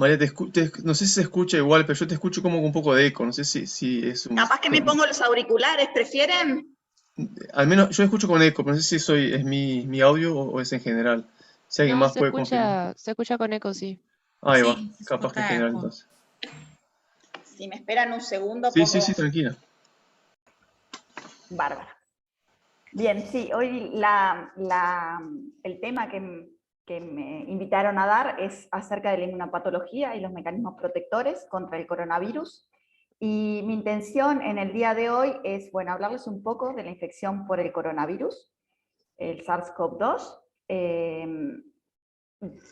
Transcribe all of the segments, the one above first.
María, no sé si se escucha igual, pero yo te escucho como con un poco de eco. No sé si es un... Capaz que me pongo los auriculares, ¿prefieren? Al menos yo escucho con eco, pero no sé si es mi audio o es en general. Si alguien No, más puede confirmar. se escucha con eco, sí. Ahí va, Sí, se capaz que es escucha. general entonces. Si me esperan un segundo, Sí, sí, sí, pongo tranquila. bárbaro. Bien, sí, hoy el tema que me invitaron a dar es acerca de la inmunopatología y los mecanismos protectores contra el coronavirus. Y mi intención en el día de hoy es, bueno, hablarles un poco de la infección por el coronavirus, el SARS-CoV-2,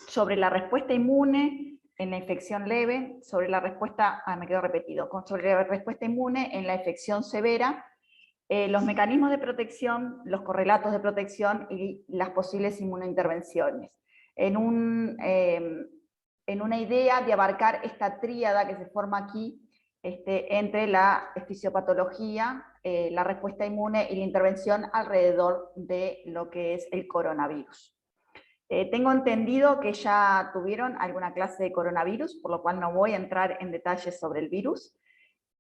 sobre la respuesta inmune en la infección leve, sobre la respuesta, me quedo repetido, sobre la respuesta inmune en la infección severa, los mecanismos de protección, los correlatos de protección y las posibles inmunointervenciones. En una idea de abarcar esta tríada que se forma aquí entre la fisiopatología, la respuesta inmune y la intervención alrededor de lo que es el coronavirus. Tengo entendido que ya tuvieron alguna clase de coronavirus, por lo cual no voy a entrar en detalles sobre el virus.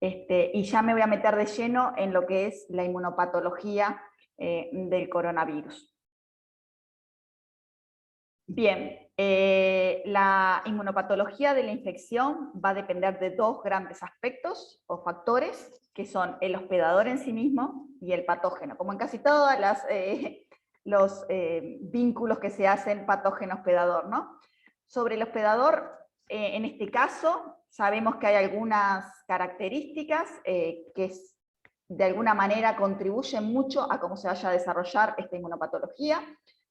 Y ya me voy a meter de lleno en lo que es la inmunopatología del coronavirus. Bien, la inmunopatología de la infección va a depender de dos grandes aspectos o factores, que son el hospedador en sí mismo y el patógeno, como en casi todos los vínculos que se hacen patógeno-hospedador, ¿no? Sobre el hospedador, en este caso, sabemos que hay algunas características que de alguna manera contribuyen mucho a cómo se vaya a desarrollar esta inmunopatología,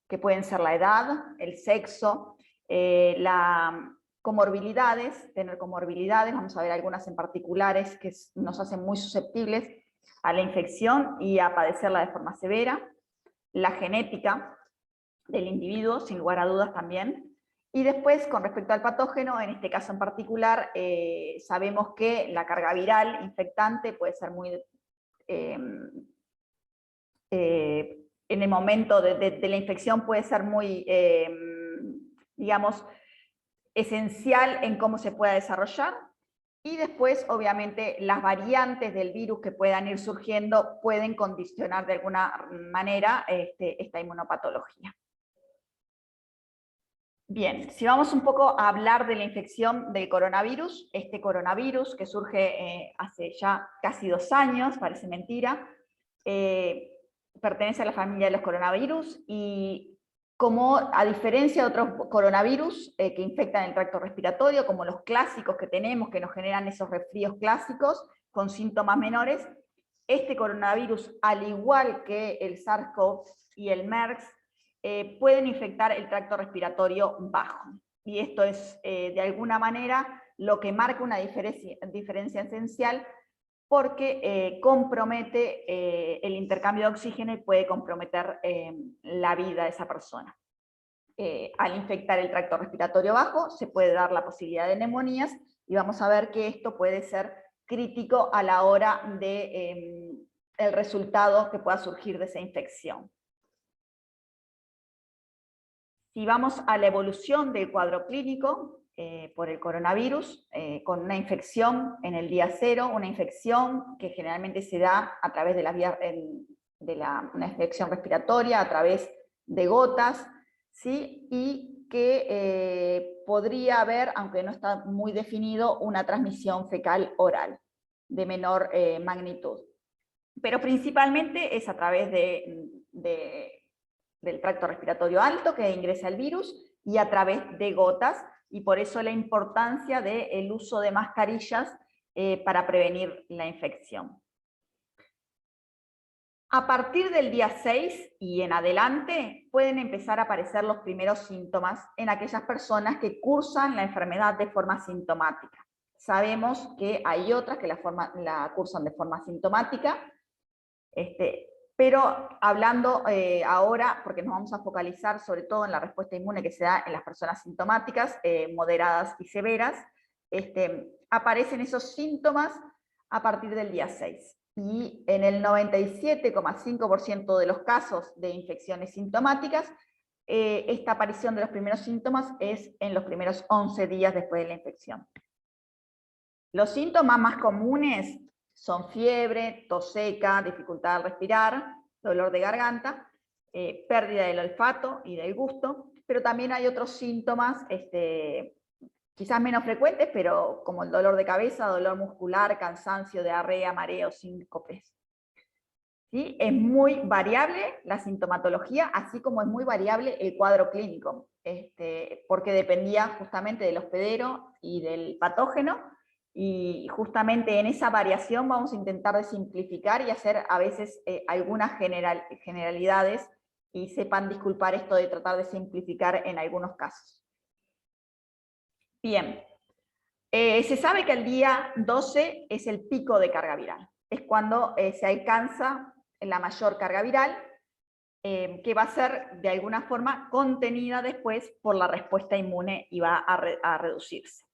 que pueden ser la edad, el sexo, las comorbilidades, tener comorbilidades, vamos a ver algunas en particulares que nos hacen muy susceptibles a la infección y a padecerla de forma severa, la genética del individuo, sin lugar a dudas también, y después, con respecto al patógeno, en este caso en particular, sabemos que la carga viral infectante puede ser muy... en el momento de la infección puede ser muy, digamos, esencial en cómo se pueda desarrollar. Y después, obviamente, las variantes del virus que puedan ir surgiendo pueden condicionar de alguna manera esta inmunopatología. Bien, si vamos un poco a hablar de la infección del coronavirus, este coronavirus que surge hace ya casi 2 años, parece mentira, pertenece a la familia de los coronavirus y como a diferencia de otros coronavirus que infectan el tracto respiratorio, como los clásicos que tenemos, que nos generan esos resfríos clásicos con síntomas menores, este coronavirus, al igual que el SARS-CoV y el MERS, pueden infectar el tracto respiratorio bajo. Y esto es, de alguna manera, lo que marca una diferencia esencial porque compromete el intercambio de oxígeno y puede comprometer la vida de esa persona. Al infectar el tracto respiratorio bajo se puede dar la posibilidad de neumonías y vamos a ver que esto puede ser crítico a la hora de el resultado que pueda surgir de esa infección. Si vamos a la evolución del cuadro clínico por el coronavirus, con una infección en el día 0, una infección que generalmente se da a través de las vías una infección respiratoria, a través de gotas, ¿sí? Y que podría haber, aunque no está muy definido, una transmisión fecal oral de menor magnitud. Pero principalmente es a través del tracto respiratorio alto que ingresa el virus y a través de gotas, y por eso la importancia del uso de mascarillas para prevenir la infección. A partir del día 6 y en adelante pueden empezar a aparecer los primeros síntomas en aquellas personas que cursan la enfermedad de forma sintomática. Sabemos que hay otras que la cursan de forma sintomática, pero hablando ahora, porque nos vamos a focalizar sobre todo en la respuesta inmune que se da en las personas sintomáticas, moderadas y severas, aparecen esos síntomas a partir del día 6. Y en el 97,5% de los casos de infecciones sintomáticas esta aparición de los primeros síntomas es en los primeros 11 días después de la infección. Los síntomas más comunes son fiebre, tos seca, dificultad al respirar, dolor de garganta, pérdida del olfato y del gusto, pero también hay otros síntomas quizás menos frecuentes, pero como el dolor de cabeza, dolor muscular, cansancio, diarrea, mareo, síncopes. ¿Sí? Es muy variable la sintomatología, así como es muy variable el cuadro clínico, porque dependía justamente del hospedero y del patógeno, y justamente en esa variación vamos a intentar de simplificar y hacer a veces algunas generalidades, y sepan disculpar esto de tratar de simplificar en algunos casos. Bien, se sabe que el día 12 es el pico de carga viral, es cuando se alcanza la mayor carga viral, que va a ser de alguna forma contenida después por la respuesta inmune y va a reducirse.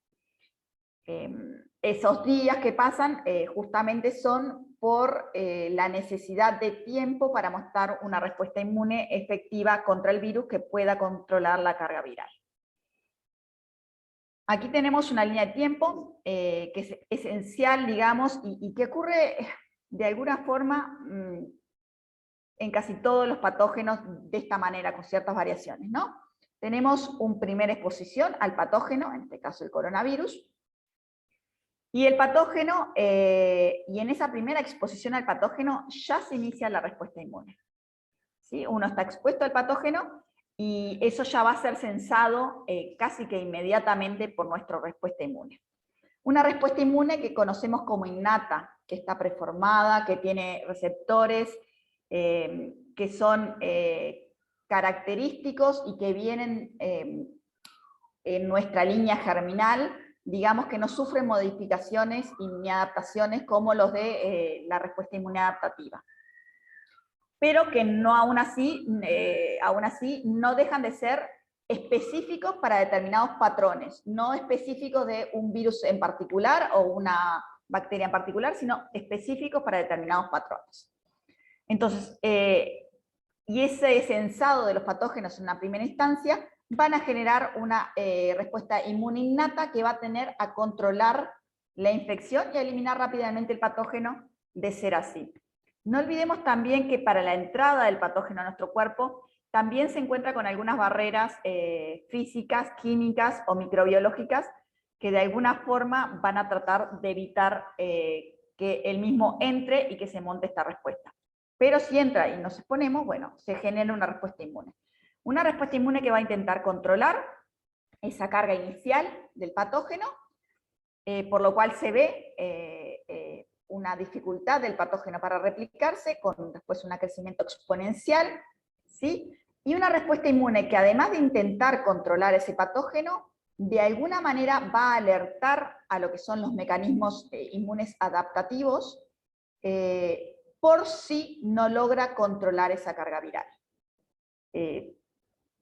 Esos días que pasan justamente son por la necesidad de tiempo para mostrar una respuesta inmune efectiva contra el virus que pueda controlar la carga viral. Aquí tenemos una línea de tiempo que es esencial, digamos, y que ocurre de alguna forma en casi todos los patógenos de esta manera, con ciertas variaciones, ¿no? Tenemos una primera exposición al patógeno, en este caso el coronavirus, y el patógeno, y en esa primera exposición al patógeno ya se inicia la respuesta inmune. ¿Sí? Uno está expuesto al patógeno y eso ya va a ser censado casi que inmediatamente por nuestra respuesta inmune. Una respuesta inmune que conocemos como innata, que está preformada, que tiene receptores que son característicos y que vienen en nuestra línea germinal, digamos que no sufren modificaciones ni adaptaciones como los de la respuesta inmune adaptativa. Pero que no, aún así no dejan de ser específicos para determinados patrones, no específicos de un virus en particular o una bacteria en particular, sino específicos para determinados patrones. Entonces, y ese censado de los patógenos en una primera instancia van a generar una respuesta inmune innata que va a tener a controlar la infección y a eliminar rápidamente el patógeno de ser así. No olvidemos también que para la entrada del patógeno a nuestro cuerpo también se encuentra con algunas barreras físicas, químicas o microbiológicas que de alguna forma van a tratar de evitar que el mismo entre y que se monte esta respuesta. Pero si entra y nos exponemos, bueno, se genera una respuesta inmune. Una respuesta inmune que va a intentar controlar esa carga inicial del patógeno, por lo cual se ve una dificultad del patógeno para replicarse, con después un crecimiento exponencial, ¿sí? Y una respuesta inmune que además de intentar controlar ese patógeno, de alguna manera va a alertar a lo que son los mecanismos inmunes adaptativos, por si no logra controlar esa carga viral.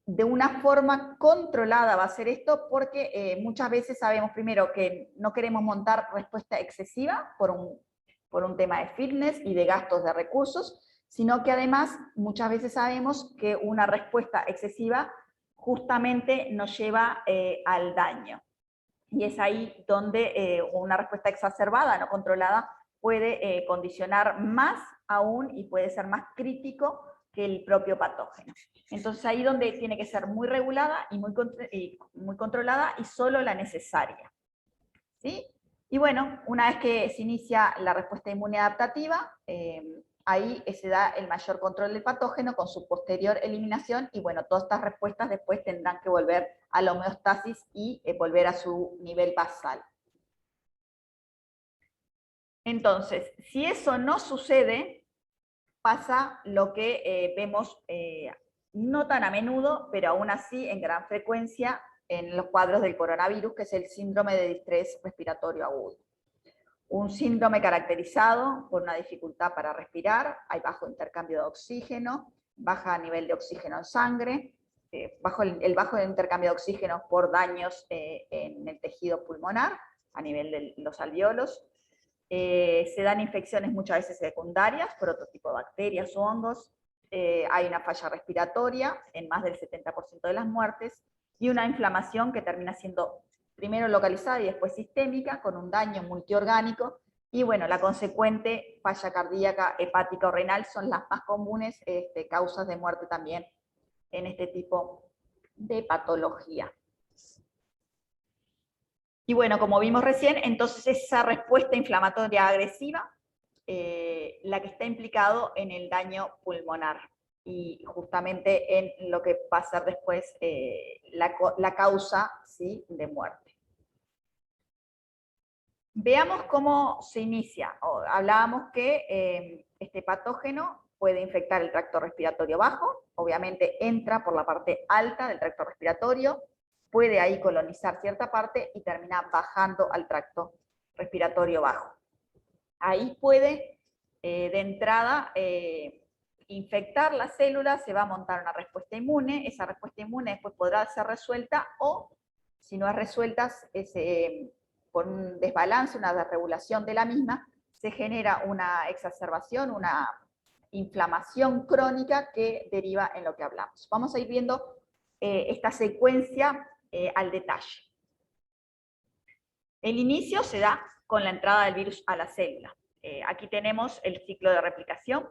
De una forma controlada va a ser esto porque muchas veces sabemos primero que no queremos montar respuesta excesiva por un tema de fitness y de gastos de recursos, sino que además muchas veces sabemos que una respuesta excesiva justamente nos lleva al daño. Y es ahí donde una respuesta exacerbada, no controlada, puede condicionar más aún y puede ser más crítico que el propio patógeno. Entonces ahí donde tiene que ser muy regulada y muy controlada y solo la necesaria. ¿Sí? Y bueno, una vez que se inicia la respuesta inmune adaptativa, ahí se da el mayor control del patógeno con su posterior eliminación y bueno, todas estas respuestas después tendrán que volver a la homeostasis y volver a su nivel basal. Entonces, si eso no sucede, pasa lo que vemos no tan a menudo, pero aún así en gran frecuencia en los cuadros del coronavirus, que es el síndrome de distrés respiratorio agudo. Un síndrome caracterizado por una dificultad para respirar, hay bajo intercambio de oxígeno, baja nivel de oxígeno en sangre, el bajo intercambio de oxígeno por daños en el tejido pulmonar, a nivel de los alvéolos. Se dan infecciones muchas veces secundarias por otro tipo de bacterias o hongos. hay una falla respiratoria en más del 70% de las muertes, y una inflamación que termina siendo primero localizada y después sistémica, con un daño multiorgánico, y bueno, la consecuente falla cardíaca, hepática o renal son las más comunes causas de muerte también en este tipo de patología. Y bueno, como vimos recién, entonces esa respuesta inflamatoria agresiva, la que está implicado en el daño pulmonar y justamente en lo que va a ser después la causa, ¿sí?, de muerte. Veamos cómo se inicia. Hablábamos que este patógeno puede infectar el tracto respiratorio bajo, obviamente entra por la parte alta del tracto respiratorio, puede ahí colonizar cierta parte y termina bajando al tracto respiratorio bajo. Ahí puede, de entrada, infectar las células, se va a montar una respuesta inmune, esa respuesta inmune después podrá ser resuelta, o si no es resuelta, por un desbalance, una desregulación de la misma, se genera una exacerbación, una inflamación crónica que deriva en lo que hablamos. Vamos a ir viendo esta secuencia al detalle. El inicio se da con la entrada del virus a la célula. Aquí tenemos el ciclo de replicación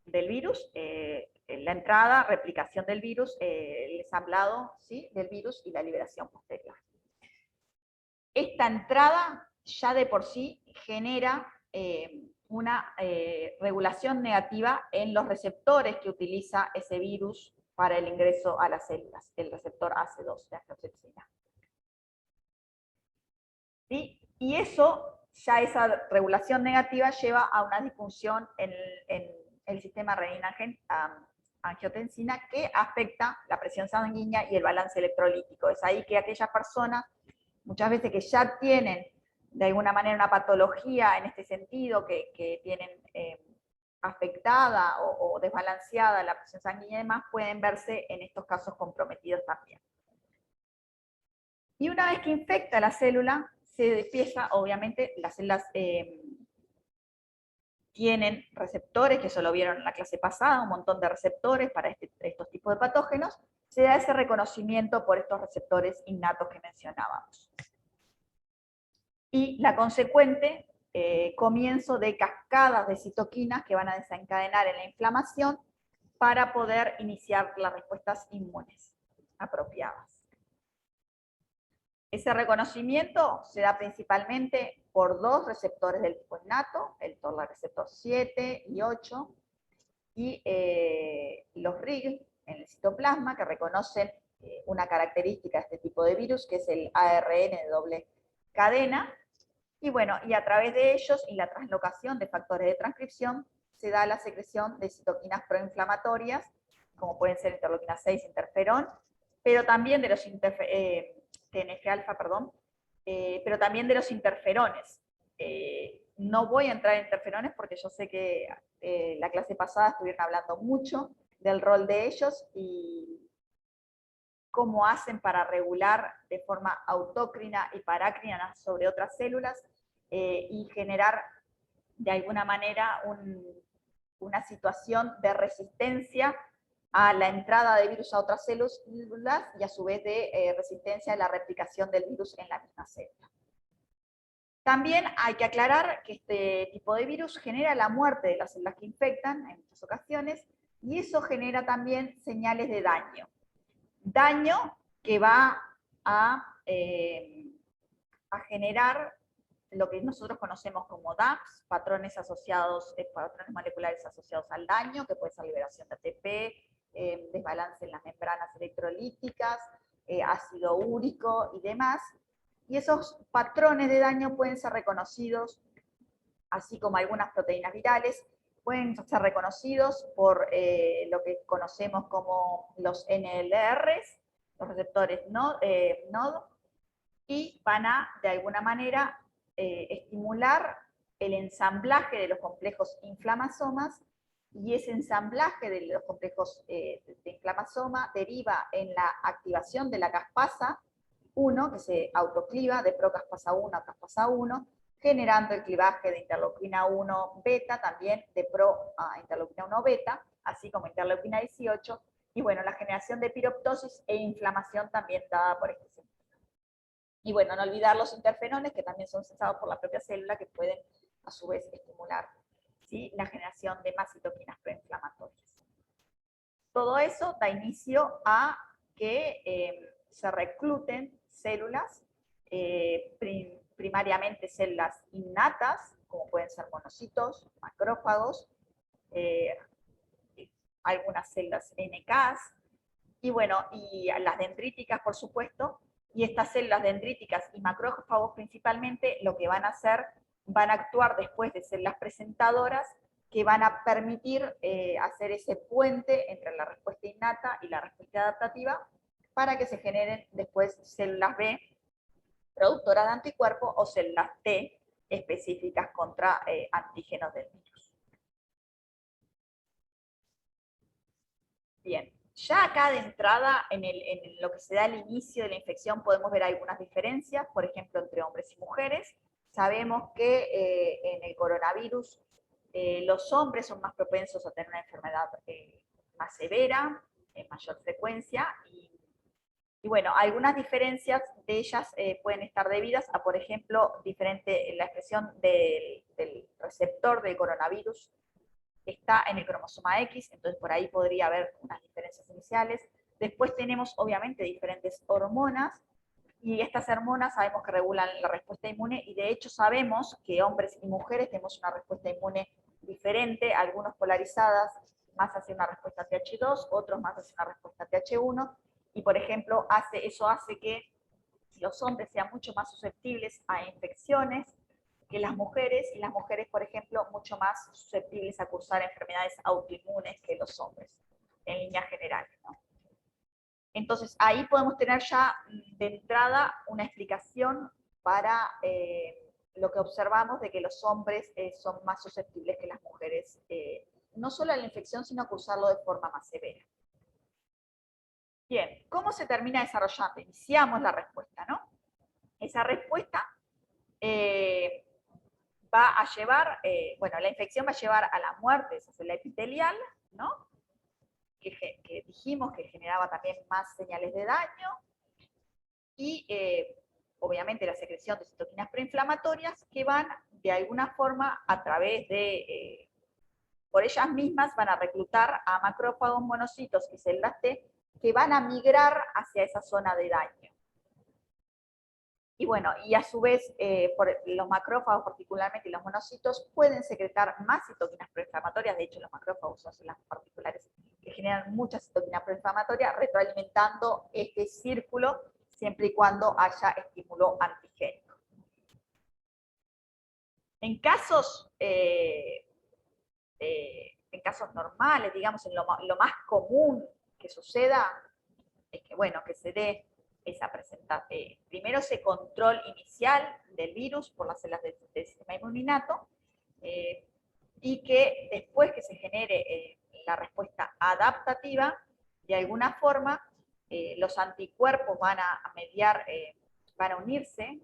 del virus, la entrada, replicación del virus, el ensamblado, ¿sí?, del virus y la liberación posterior. Esta entrada ya de por sí genera una regulación negativa en los receptores que utiliza ese virus para el ingreso a las células, el receptor AC2 de angiotensina. ¿Sí? Y eso, ya esa regulación negativa lleva a una disfunción en el sistema renina-angiotensina que afecta la presión sanguínea y el balance electrolítico. Es ahí que aquellas personas, muchas veces que ya tienen de alguna manera una patología en este sentido, que tienen afectada o desbalanceada la presión sanguínea y demás, pueden verse en estos casos comprometidos también. Y una vez que infecta la célula, se empieza, obviamente, las células tienen receptores, que eso lo vieron en la clase pasada, un montón de receptores para estos tipos de patógenos, se da ese reconocimiento por estos receptores innatos que mencionábamos. Y la consecuente comienzo de cascadas de citoquinas que van a desencadenar en la inflamación para poder iniciar las respuestas inmunes apropiadas. Ese reconocimiento se da principalmente por dos receptores del tipo innato, el TORL receptor 7 y 8, y los RIG en el citoplasma, que reconocen una característica de este tipo de virus, que es el ARN de doble cadena, y bueno, y a través de ellos y la translocación de factores de transcripción, se da la secreción de citoquinas proinflamatorias, como pueden ser interleuquina 6, interferón, pero también de los TNF-alfa, perdón, pero también de los interferones. No voy a entrar en interferones porque yo sé que la clase pasada estuvieron hablando mucho del rol de ellos y cómo hacen para regular de forma autócrina y parácrina sobre otras células y generar de alguna manera una situación de resistencia a la entrada de virus a otras células y a su vez de resistencia a la replicación del virus en la misma célula. También hay que aclarar que este tipo de virus genera la muerte de las células que infectan en muchas ocasiones, y eso genera también señales de daño. Daño que va a generar lo que nosotros conocemos como DAPS, patrones moleculares asociados al daño, que puede ser liberación de ATP, desbalance en las membranas electrolíticas, ácido úrico y demás. Y esos patrones de daño pueden ser reconocidos, así como algunas proteínas virales, pueden ser reconocidos por lo que conocemos como los NLRs, los receptores NOD, y van a, de alguna manera, estimular el ensamblaje de los complejos inflamasomas, y ese ensamblaje de los complejos de inflamasoma deriva en la activación de la caspasa 1, que se autocliva de procaspasa 1 a caspasa 1, generando el clivaje de interleuquina 1 beta, también de pro a interleuquina 1 beta, así como interleuquina 18, y bueno, la generación de piroptosis e inflamación también dada por este síntoma. Y bueno, no olvidar los interferones, que también son sensados por la propia célula, que pueden a su vez estimular, ¿sí?, la generación de más citoquinas proinflamatorias. Todo eso da inicio a que se recluten células, primariamente células innatas, como pueden ser monocitos, macrófagos, algunas células NK, y bueno, y las dendríticas, por supuesto, y estas células dendríticas y macrófagos principalmente lo que van a hacer, van a actuar después de células presentadoras que van a permitir hacer ese puente entre la respuesta innata y la respuesta adaptativa para que se generen después células B productoras de anticuerpos o células T específicas contra antígenos del virus. Bien, ya acá de entrada, en lo que se da al inicio de la infección, podemos ver algunas diferencias, por ejemplo, entre hombres y mujeres. Sabemos que en el coronavirus los hombres son más propensos a tener una enfermedad más severa, en mayor frecuencia, y bueno, algunas diferencias de ellas pueden estar debidas a, por ejemplo, la expresión del receptor del coronavirus está en el cromosoma X, entonces por ahí podría haber unas diferencias iniciales. Después tenemos, obviamente, diferentes hormonas, y estas hormonas sabemos que regulan la respuesta inmune, y de hecho sabemos que hombres y mujeres tenemos una respuesta inmune diferente, algunos polarizadas más hacia una respuesta TH2, otros más hacia una respuesta TH1, y por ejemplo, eso hace que los hombres sean mucho más susceptibles a infecciones que las mujeres, y las mujeres, por ejemplo, mucho más susceptibles a cursar enfermedades autoinmunes que los hombres, en líneas generales, ¿no? Entonces, ahí podemos tener ya de entrada una explicación para lo que observamos de que los hombres son más susceptibles que las mujeres, no solo a la infección, sino a cursarlo de forma más severa. Bien, ¿cómo se termina desarrollando? Iniciamos la respuesta, ¿no? Esa respuesta va a llevar, bueno, la infección va a llevar a la muerte de esa célula epitelial, ¿no? Que dijimos que generaba también más señales de daño, y obviamente la secreción de citoquinas proinflamatorias que van de alguna forma a través de, por ellas mismas van a reclutar a macrófagos, monocitos y células T que van a migrar hacia esa zona de daño. Y bueno, y a su vez, los macrófagos particularmente y los monocitos pueden secretar más citoquinas proinflamatorias. De hecho, los macrófagos son células particulares que generan muchas citoquinas proinflamatorias, retroalimentando este círculo siempre y cuando haya estímulo antigénico. En casos normales, digamos, en lo más común que suceda, es que, bueno, que se dé esa presentación. Primero ese control inicial del virus por las células del sistema inmuninato, y que después que se genere la respuesta adaptativa, de alguna forma los anticuerpos van a mediar, van a unirse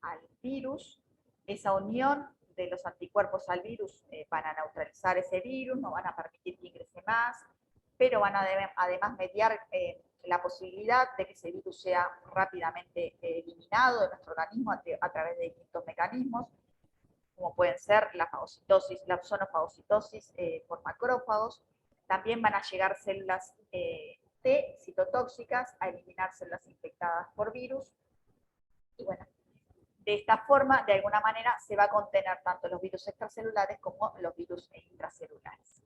al virus. Esa unión de los anticuerpos al virus van a neutralizar ese virus, no van a permitir que ingrese más, pero van a además mediar la posibilidad de que ese virus sea rápidamente eliminado de nuestro organismo a través de distintos mecanismos, como pueden ser la fagocitosis, la zonofagocitosis por macrófagos. También van a llegar células T citotóxicas a eliminar células infectadas por virus. Y bueno, de esta forma, de alguna manera, se va a contener tanto los virus extracelulares como los virus intracelulares.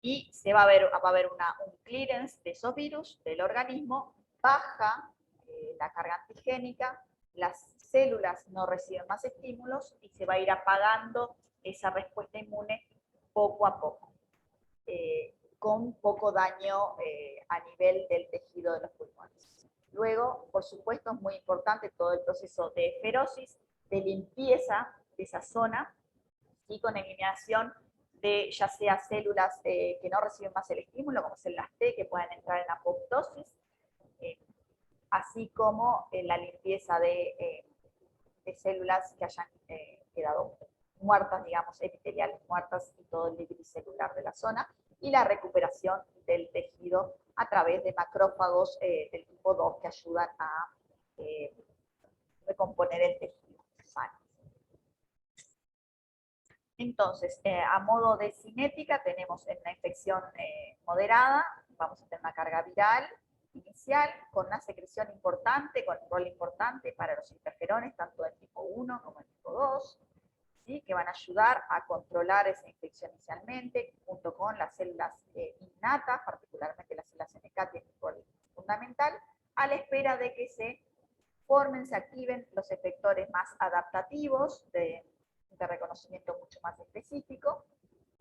Y va a haber un clearance de esos virus del organismo, baja la carga antigénica, las células no reciben más estímulos y se va a ir apagando esa respuesta inmune poco a poco, con poco daño a nivel del tejido de los pulmones. Luego, por supuesto, es muy importante todo el proceso de esferosis, de limpieza de esa zona, y con eliminación de ya sea células que no reciben más el estímulo, como células T, que puedan entrar en apoptosis, así como la limpieza de células que hayan quedado muertas, digamos, epiteliales muertas, y todo el celular de la zona. y la recuperación del tejido a través de macrófagos del tipo 2 que ayudan a recomponer el tejido sano. Entonces, a modo de cinética, tenemos en una infección moderada, vamos a tener una carga viral inicial con una secreción importante, con un rol importante para los interferones, tanto del tipo 1 como del tipo 2, ¿sí? Que van a ayudar a controlar esa infección inicialmente, junto con las células innatas, particularmente las células NK, tienen un rol fundamental, a la espera de que se formen, se activen los efectores más adaptativos de reconocimiento mucho más específico,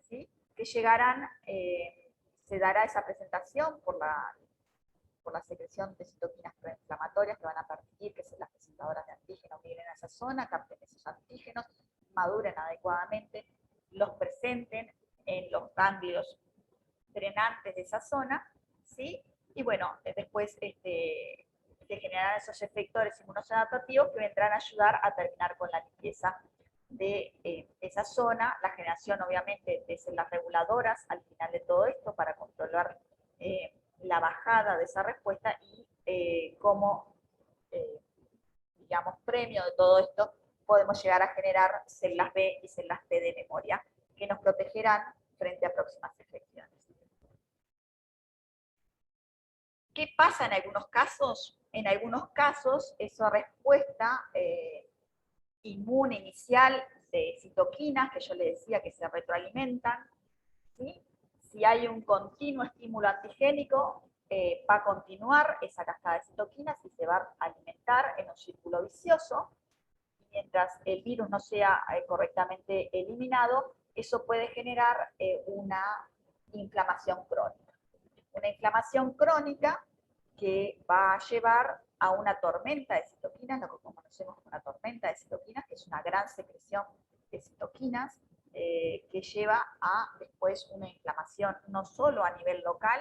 ¿sí? Que llegarán, se dará esa presentación por la secreción de citoquinas proinflamatorias que van a permitir que las presentadoras de antígenos migren a esa zona, capten esos antígenos, maduren adecuadamente, los presenten en los ganglios drenantes de esa zona, ¿sí? Y bueno, después se generarán esos efectores inmunoadaptativos que vendrán a ayudar a terminar con la limpieza de esa zona, la generación obviamente de células reguladoras al final de todo esto para controlar la bajada de esa respuesta y como, digamos, premio de todo esto, podemos llegar a generar células B y células T de memoria que nos protegerán frente a próximas infecciones. ¿Qué pasa en algunos casos? En algunos casos, esa respuesta inmune inicial de citoquinas, que yo le decía que se retroalimentan, ¿sí? Si hay un continuo estímulo antigénico, va a continuar esa cascada de citoquinas y se va a alimentar en un círculo vicioso. Mientras el virus no sea correctamente eliminado, eso puede generar una inflamación crónica. Una inflamación crónica que va a llevar a una tormenta de citoquinas, lo que conocemos como una tormenta de citoquinas, que es una gran secreción de citoquinas, que lleva a después una inflamación no solo a nivel local,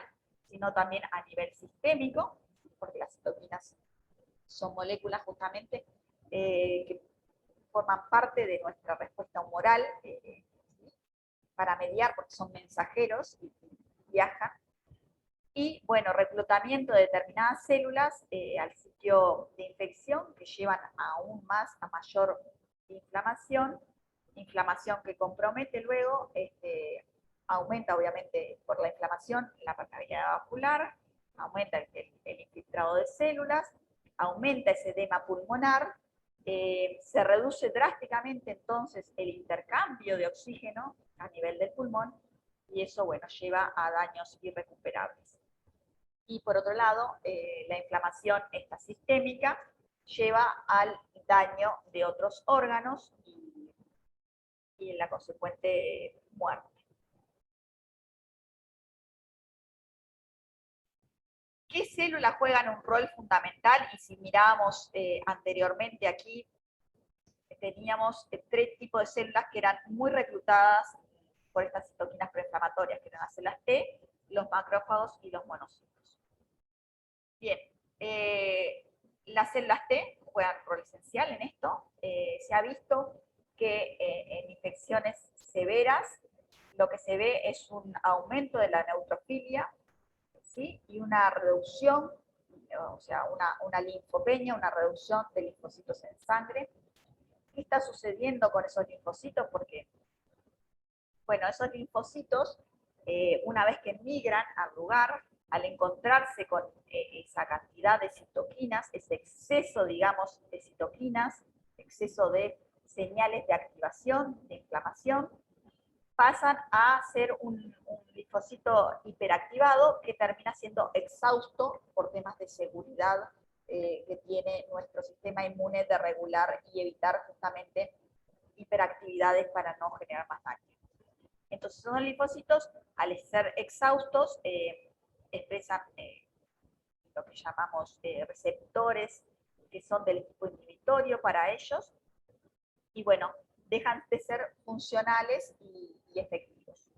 sino también a nivel sistémico, porque las citoquinas son moléculas justamente que forman parte de nuestra respuesta humoral para mediar, porque son mensajeros y viajan. Y bueno, reclutamiento de determinadas células al sitio de infección que llevan aún más a mayor inflamación que compromete luego, aumenta obviamente por la inflamación la permeabilidad vascular, aumenta el infiltrado de células, aumenta ese edema pulmonar, se reduce drásticamente entonces el intercambio de oxígeno a nivel del pulmón y eso, bueno, lleva a daños irrecuperables. Y por otro lado, la inflamación esta sistémica lleva al daño de otros órganos y la consecuente muerte. ¿Qué células juegan un rol fundamental? Y si mirábamos anteriormente aquí, teníamos tres tipos de células que eran muy reclutadas por estas citoquinas proinflamatorias, que eran las células T, los macrófagos y los monocitos. Bien, las células T juegan un rol esencial en esto. Se ha visto que en infecciones severas lo que se ve es un aumento de la neutrofilia, ¿sí? Y una reducción, o sea, una linfopenia, una reducción de linfocitos en sangre. ¿Qué está sucediendo con esos linfocitos? Porque, bueno, esos linfocitos, una vez que migran al lugar, al encontrarse con esa cantidad de citoquinas, ese exceso, digamos, de citoquinas, exceso de señales de activación, de inflamación, pasan a ser un linfocito hiperactivado que termina siendo exhausto por temas de seguridad que tiene nuestro sistema inmune de regular y evitar justamente hiperactividades para no generar más daño. Entonces, esos linfocitos, al ser exhaustos, expresan lo que llamamos receptores que son del tipo inhibitorio para ellos, y bueno, dejan de ser funcionales y efectivos.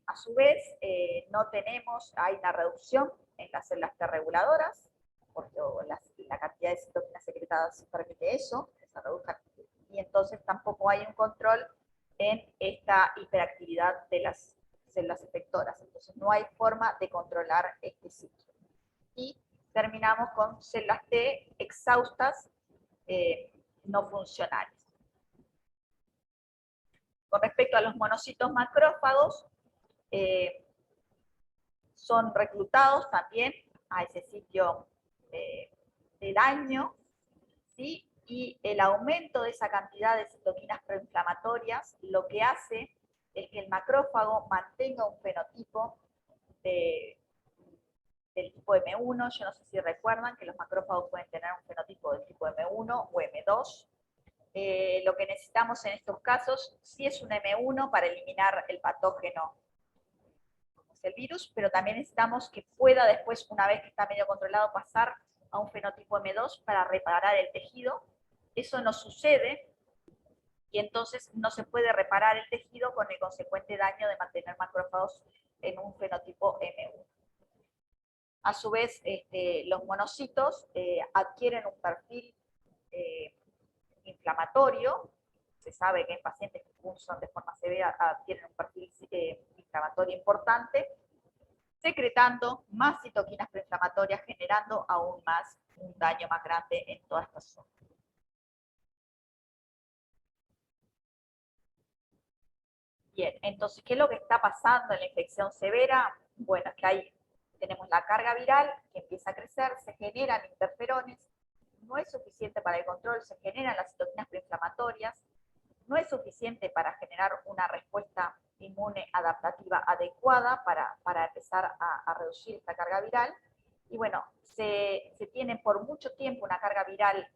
A su vez, hay una reducción en las células T reguladoras, porque la cantidad de citoquinas secretadas permite eso, que se reduzcan, y entonces tampoco hay un control en esta hiperactividad de las células efectoras. Entonces no hay forma de controlar este sitio. Y terminamos con células T exhaustas, no funcionales. Con respecto a los monocitos macrófagos, son reclutados también a ese sitio de daño, ¿sí? Y el aumento de esa cantidad de citoquinas proinflamatorias lo que hace es que el macrófago mantenga un fenotipo del tipo M1. Yo no sé si recuerdan que los macrófagos pueden tener un fenotipo del tipo M1 o M2. Lo que necesitamos en estos casos sí es un M1 para eliminar el patógeno, como es el virus, pero también necesitamos que pueda después, una vez que está medio controlado, pasar a un fenotipo M2 para reparar el tejido. Eso no sucede y entonces no se puede reparar el tejido con el consecuente daño de mantener macrófagos en un fenotipo M1. A su vez, los monocitos adquieren un perfil inflamatorio. Se sabe que en pacientes que cursan de forma severa adquieren un perfil inflamatorio importante, secretando más citoquinas proinflamatorias, generando aún más un daño más grande en toda esta zona. Bien, entonces, ¿qué es lo que está pasando en la infección severa? Bueno, es que ahí tenemos la carga viral que empieza a crecer, se generan interferones, no es suficiente para el control, se generan las citoquinas proinflamatorias, no es suficiente para generar una respuesta inmune adaptativa adecuada para empezar a reducir esta carga viral. Y bueno, se tiene por mucho tiempo una carga viral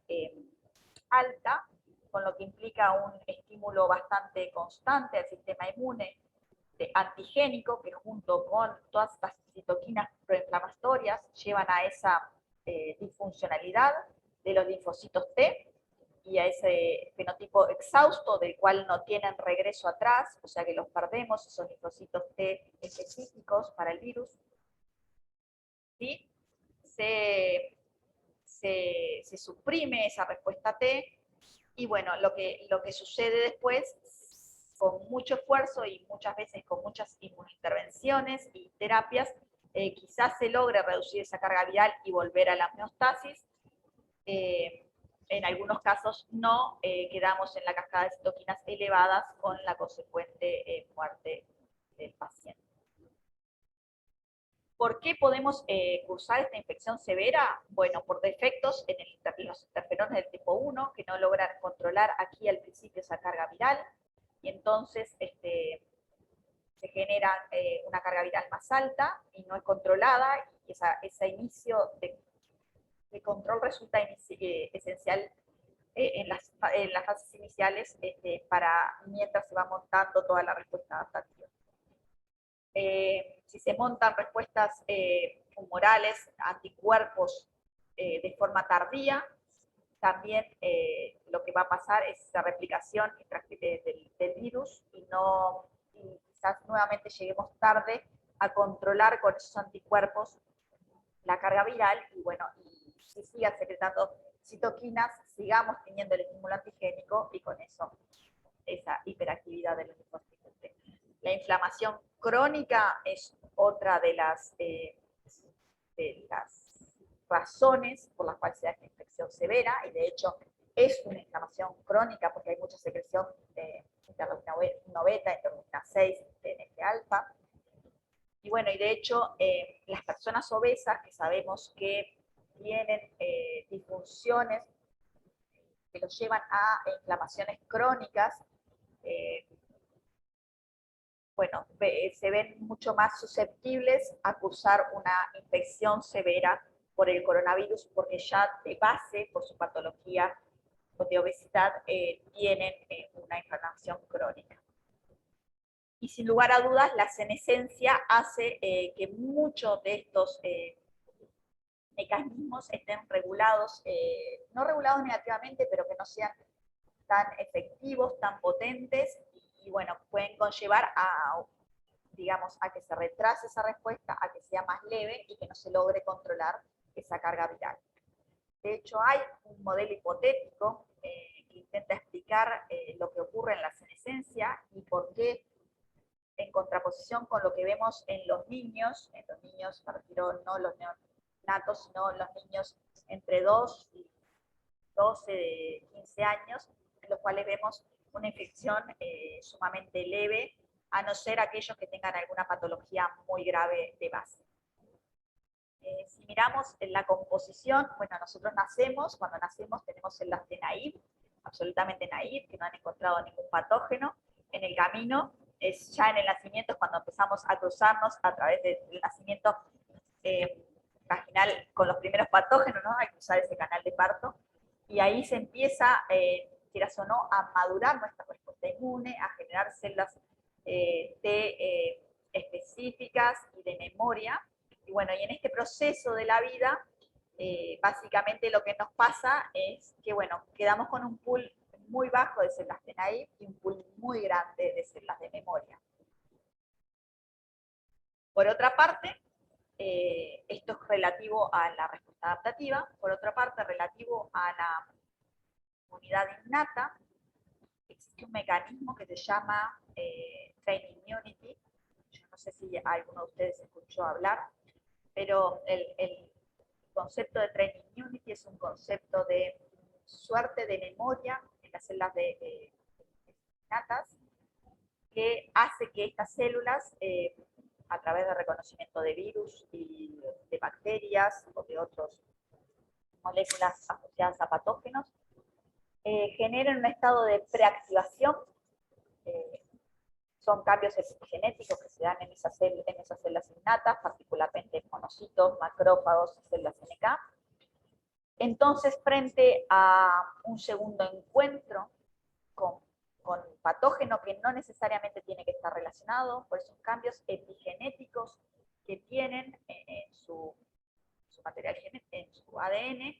alta, con lo que implica un estímulo bastante constante al sistema inmune, antigénico, que junto con todas estas citoquinas proinflamatorias llevan a esa disfuncionalidad de los linfocitos T y a ese fenotipo exhausto del cual no tienen regreso atrás, o sea que los perdemos, esos linfocitos T específicos para el virus. ¿Sí? Se suprime esa respuesta T y bueno, lo que sucede después, con mucho esfuerzo y muchas veces con muchas inmunointervenciones y terapias, quizás se logre reducir esa carga viral y volver a la homeostasis. En algunos casos no, quedamos en la cascada de citoquinas elevadas con la consecuente muerte del paciente. ¿Por qué podemos cursar esta infección severa? Bueno, por defectos en los interferones del tipo 1, que no logran controlar aquí al principio esa carga viral, y entonces se genera una carga viral más alta y no es controlada, y ese inicio de control resulta esencial en las fases iniciales para mientras se va montando toda la respuesta adaptativa. Si se montan respuestas humorales, anticuerpos de forma tardía, también lo que va a pasar es esa replicación del virus y quizás nuevamente lleguemos tarde a controlar con esos anticuerpos la carga viral y bueno, y si sigan secretando citoquinas, sigamos teniendo el estímulo antigénico y con eso esa hiperactividad de los linfocitos T. La inflamación crónica es otra de las razones por las cuales se da esta infección severa, y de hecho es una inflamación crónica porque hay mucha secreción de interleuquina 1 beta, interleuquina 6, TNF-alfa. Y bueno, y de hecho las personas obesas que sabemos que tienen disfunciones que los llevan a inflamaciones crónicas, bueno, se ven mucho más susceptibles a cursar una infección severa por el coronavirus, porque ya de base, por su patología de obesidad, tienen una inflamación crónica. Y sin lugar a dudas, la senescencia hace que muchos de estos mecanismos estén regulados, no regulados negativamente, pero que no sean tan efectivos, tan potentes, y bueno, pueden conllevar digamos, a que se retrase esa respuesta, a que sea más leve y que no se logre controlar esa carga viral. De hecho, hay un modelo hipotético que intenta explicar lo que ocurre en la senescencia y por qué en contraposición con lo que vemos en los niños, me refiero no los neonatos, sino los niños entre 2 y 12, 15 años, en los cuales vemos una infección sumamente leve, a no ser aquellos que tengan alguna patología muy grave de base. Si miramos en la composición, bueno, nosotros cuando nacemos tenemos células de naive, absolutamente naive, que no han encontrado ningún patógeno. En el camino, ya en el nacimiento es cuando empezamos a cruzarnos a través del nacimiento vaginal con los primeros patógenos, ¿no? A cruzar ese canal de parto, y ahí se empieza, quieras o no, a madurar nuestra respuesta inmune, a generar células T específicas y de memoria. Y bueno, y en este proceso de la vida, básicamente lo que nos pasa es que, bueno, quedamos con un pool muy bajo de células de naive y un pool muy grande de células de memoria. Por otra parte, esto es relativo a la respuesta adaptativa. Por otra parte, relativo a la inmunidad innata, existe un mecanismo que se llama training immunity. Yo no sé si alguno de ustedes escuchó hablar, pero el concepto de training immunity es un concepto de suerte de memoria en las células innatas, que hace que estas células, a través de reconocimiento de virus y de bacterias o de otras moléculas asociadas a patógenos, generen un estado de preactivación. Son cambios epigenéticos que se dan en esas células innatas, particularmente en monocitos, macrófagos y células NK. Entonces, frente a un segundo encuentro con patógeno que no necesariamente tiene que estar relacionado, por esos cambios epigenéticos que tienen en su material genético, en su ADN,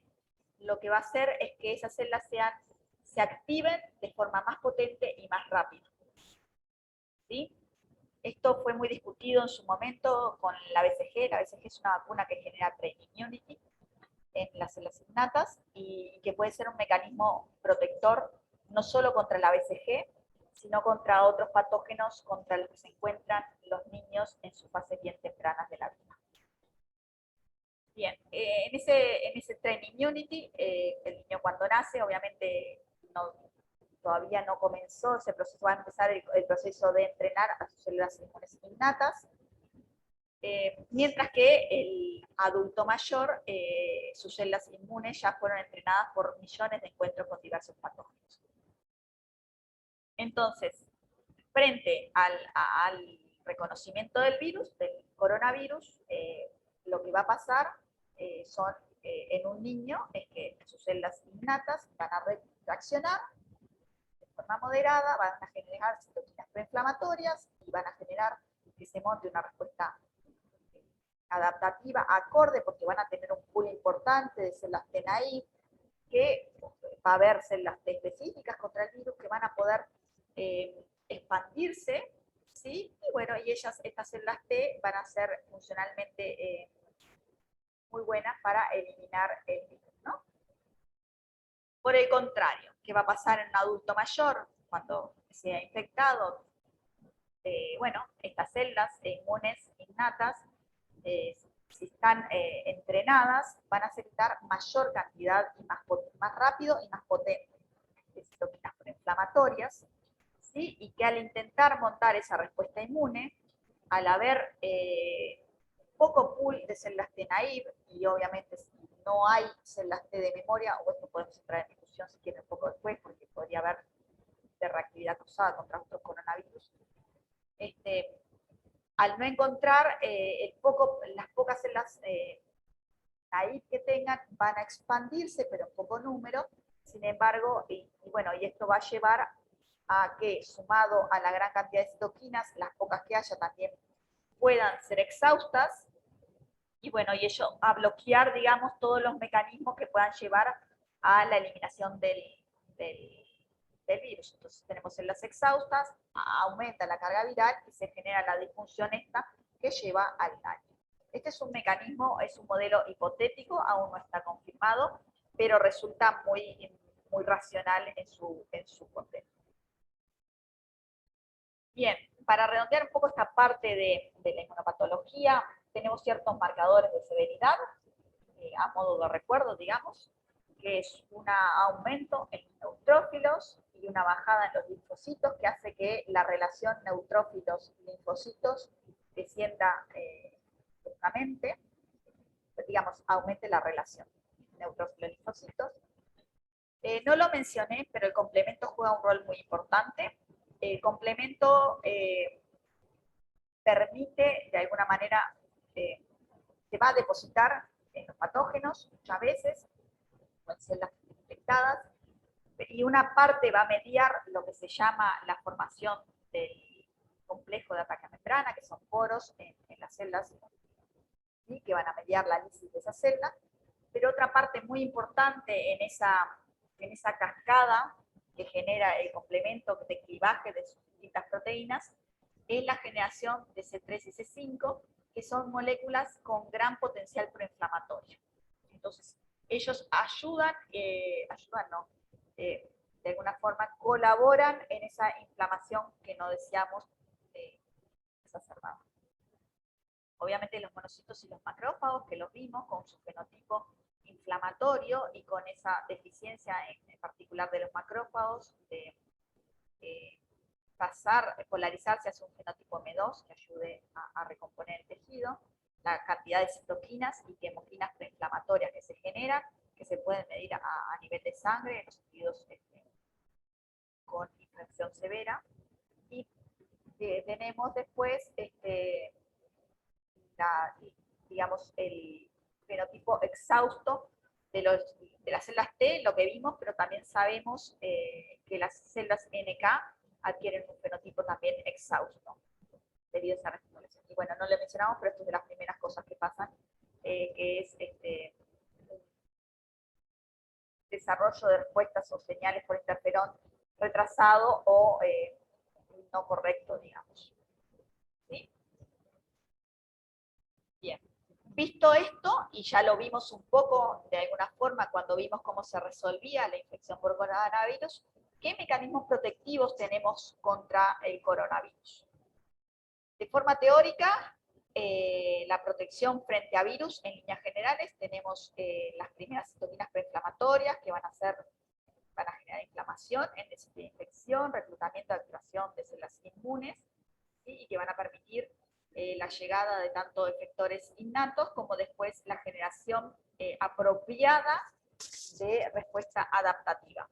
lo que va a hacer es que esas células se activen de forma más potente y más rápida. ¿Sí? Esto fue muy discutido en su momento con la BCG. La BCG es una vacuna que genera training immunity en las células innatas y que puede ser un mecanismo protector no solo contra la BCG, sino contra otros patógenos contra los que se encuentran los niños en sus fases bien tempranas de la vida. Bien, en ese training immunity, el niño cuando nace, obviamente todavía no comenzó ese proceso, va a empezar el proceso de entrenar a sus células inmunes innatas, mientras que el adulto mayor, sus células inmunes ya fueron entrenadas por millones de encuentros con diversos patógenos. Entonces, frente al reconocimiento del virus, del coronavirus, lo que va a pasar en un niño es que sus células innatas van a reaccionar de forma moderada, van a generar citoquinas preinflamatorias y van a generar que se monte una respuesta adaptativa acorde, porque van a tener un pool importante de células T naive, que va a haber células T específicas contra el virus que van a poder expandirse, ¿sí? Y bueno, y estas células T van a ser funcionalmente muy buenas para eliminar el virus, ¿no? Por el contrario, ¿qué va a pasar en un adulto mayor cuando sea infectado? Bueno, estas células inmunes innatas, si están entrenadas, van a secretar mayor cantidad y más rápido y más potente de citoquinas proinflamatorias, ¿sí? Y que al intentar montar esa respuesta inmune, al haber poco pool de células T naive, y obviamente si no hay células T de memoria, o esto podemos entrar en discusión si quieren un poco después, porque podría haber de reactividad cruzada contra otros coronavirus, al no encontrar las pocas células naive que tengan, van a expandirse, pero en poco número. Sin embargo, bueno, y esto va a llevar a que, sumado a la gran cantidad de citoquinas, las pocas que haya también puedan ser exhaustas, y bueno, y ello a bloquear, digamos, todos los mecanismos que puedan llevar a la eliminación del virus. Entonces tenemos células exhaustas, aumenta la carga viral y se genera la disfunción esta que lleva al daño. Este es un mecanismo, es un modelo hipotético, aún no está confirmado, pero resulta muy racional en su contexto. Bien, para redondear un poco esta parte de la inmunopatología, tenemos ciertos marcadores de severidad, a modo de recuerdo, digamos, que es un aumento en los neutrófilos y una bajada en los linfocitos, que hace que la relación neutrófilos-linfocitos descienda bruscamente, digamos, aumente la relación neutrófilos-linfocitos. No lo mencioné, pero el complemento juega un rol muy importante. El complemento permite, de alguna manera, se va a depositar en los patógenos muchas veces, en células infectadas, y una parte va a mediar lo que se llama la formación del complejo de ataque a membrana, que son poros en las células, ¿sí? Que van a mediar la lisis de esa célula, pero otra parte muy importante en esa cascada que genera el complemento de clivaje de sus distintas proteínas es la generación de C3 y C5, que son moléculas con gran potencial proinflamatorio. Entonces, ellos de alguna forma colaboran en esa inflamación que no deseamos exacerbada. Obviamente los monocitos y los macrófagos, que los vimos con su fenotipo inflamatorio y con esa deficiencia en particular de los macrófagos de polarizarse hacia un fenotipo M2 que ayude a recomponer el tejido, la cantidad de citoquinas y quimoquinas preinflamatorias que se generan, que se pueden medir a nivel de sangre en los individuos con infección severa. Y tenemos después digamos, el fenotipo exhausto de las células T, lo que vimos, pero también sabemos que las células NK adquieren un fenotipo también exhausto debido a esa restimulación. Y bueno, no lo mencionamos, pero esto es de las primeras cosas que pasan, que es un desarrollo de respuestas o señales por interferón retrasado o no correcto, digamos. ¿Sí? Bien. Visto esto, y ya lo vimos un poco de alguna forma cuando vimos cómo se resolvía la infección por coronavirus, ¿qué mecanismos protectivos tenemos contra el coronavirus? De forma teórica, la protección frente a virus, en líneas generales, tenemos las primeras citoquinas proinflamatorias que van a generar inflamación, índice de infección, reclutamiento, activación de células inmunes, ¿sí? Y que van a permitir la llegada de tanto efectores innatos como después la generación apropiada de respuesta adaptativa.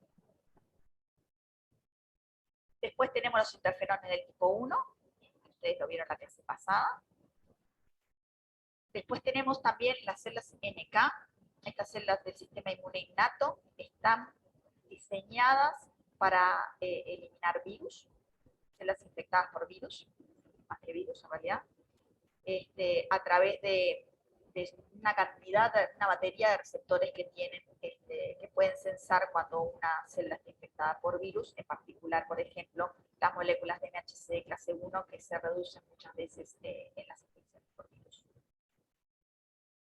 Después tenemos los interferones del tipo 1, ustedes lo vieron la clase pasada. Después tenemos también las células NK, estas células del sistema inmune innato, están diseñadas para eliminar virus, células infectadas por virus, más que virus en realidad, a través de una batería de receptores que tienen, que pueden sensar cuando una célula está infectada por virus, en particular, por ejemplo, las moléculas de MHC de clase 1 que se reducen muchas veces en las infecciones por virus.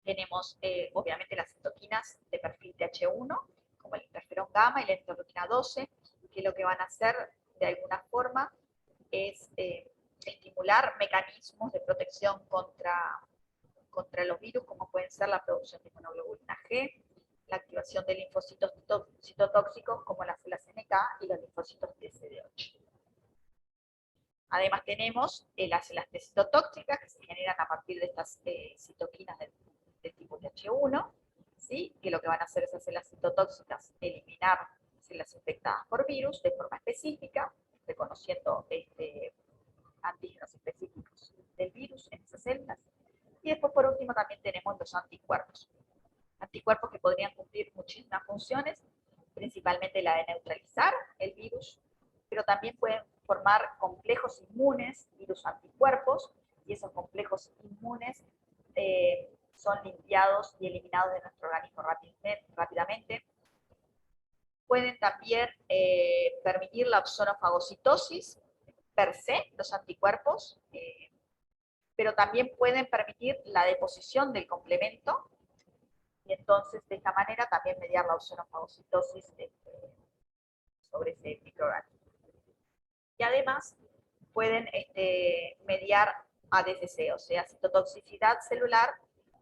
Tenemos, obviamente, las citoquinas de perfil TH1, como el interferón gamma y la interleuquina 12, que lo que van a hacer, de alguna forma, es estimular mecanismos de protección contra los virus, como pueden ser la producción de inmunoglobulina G, la activación de linfocitos citotóxicos como las células NK y los linfocitos TCD8. Además tenemos las células T citotóxicas que se generan a partir de estas citoquinas del tipo TH1, ¿sí? Que lo que van a hacer esas células citotóxicas eliminar células infectadas por virus de forma específica, reconociendo antígenos específicos del virus en esas células. Y después, por último, también tenemos los anticuerpos. Anticuerpos que podrían cumplir muchísimas funciones, principalmente la de neutralizar el virus, pero también pueden formar complejos inmunes, virus anticuerpos, y esos complejos inmunes son limpiados y eliminados de nuestro organismo rápidamente. Pueden también permitir la oxonofagocitosis per se, los anticuerpos, pero también pueden permitir la deposición del complemento y entonces de esta manera también mediar la oxonofagocitosis sobre ese microorganismo. Y además pueden mediar ADCC, o sea, citotoxicidad celular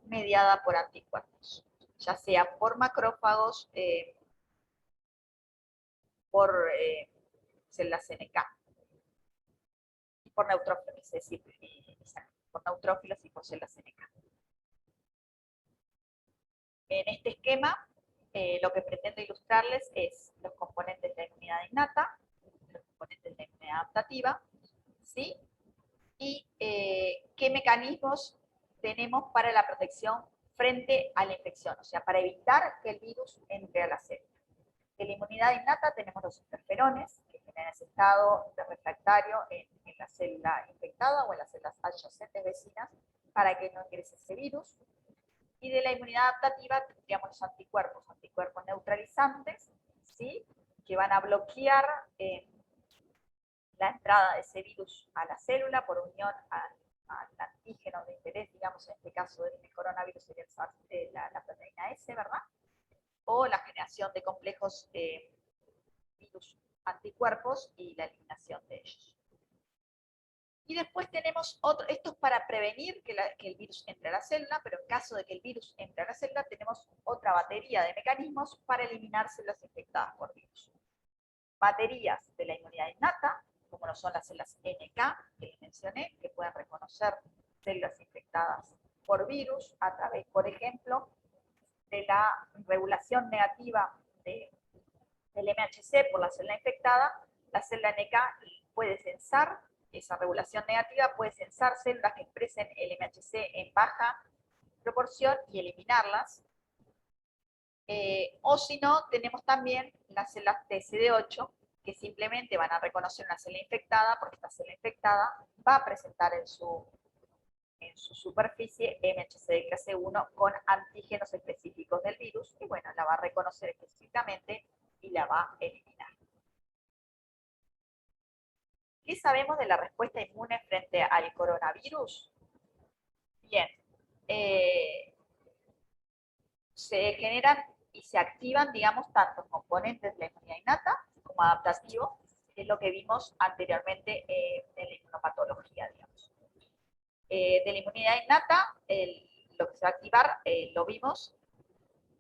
mediada por anticuerpos, ya sea por macrófagos, por células NK, y por neutrófilos, es decir, por neutrófilos y por células NK. En este esquema, lo que pretendo ilustrarles es los componentes de la inmunidad innata, los componentes de la inmunidad adaptativa, ¿sí? Y qué mecanismos tenemos para la protección frente a la infección, o sea, para evitar que el virus entre a la célula. En la inmunidad innata tenemos los interferones, que generan ese estado de refractario en la célula infectada o en las células adyacentes vecinas para que no ingrese ese virus. Y de la inmunidad adaptativa tendríamos los anticuerpos, anticuerpos neutralizantes, ¿sí? Que van a bloquear la entrada de ese virus a la célula por unión al antígeno de interés, digamos, en este caso del coronavirus sería la proteína S, ¿verdad? O la generación de complejos virus anticuerpos y la eliminación de ellos. Y después tenemos otro, esto es para prevenir que el virus entre a la célula, pero en caso de que el virus entre a la célula, tenemos otra batería de mecanismos para eliminar células infectadas por virus. Baterías de la inmunidad innata, como lo son las células NK, que les mencioné, que pueden reconocer células infectadas por virus a través, por ejemplo, de la regulación negativa del MHC por la célula infectada. La célula NK puede censar, esa regulación negativa puede censar células que expresen el MHC en baja proporción y eliminarlas. O si no, tenemos también las células TCD8, que simplemente van a reconocer una célula infectada, porque esta célula infectada va a presentar en su superficie MHC de clase 1 con antígenos específicos del virus, y bueno, la va a reconocer específicamente y la va a eliminar. ¿Qué sabemos de la respuesta inmune frente al coronavirus? Bien, se generan y se activan, digamos, tanto componentes de la inmunidad innata como adaptativo, que es lo que vimos anteriormente en la inmunopatología, digamos. De la inmunidad innata, lo que se va a activar, lo vimos,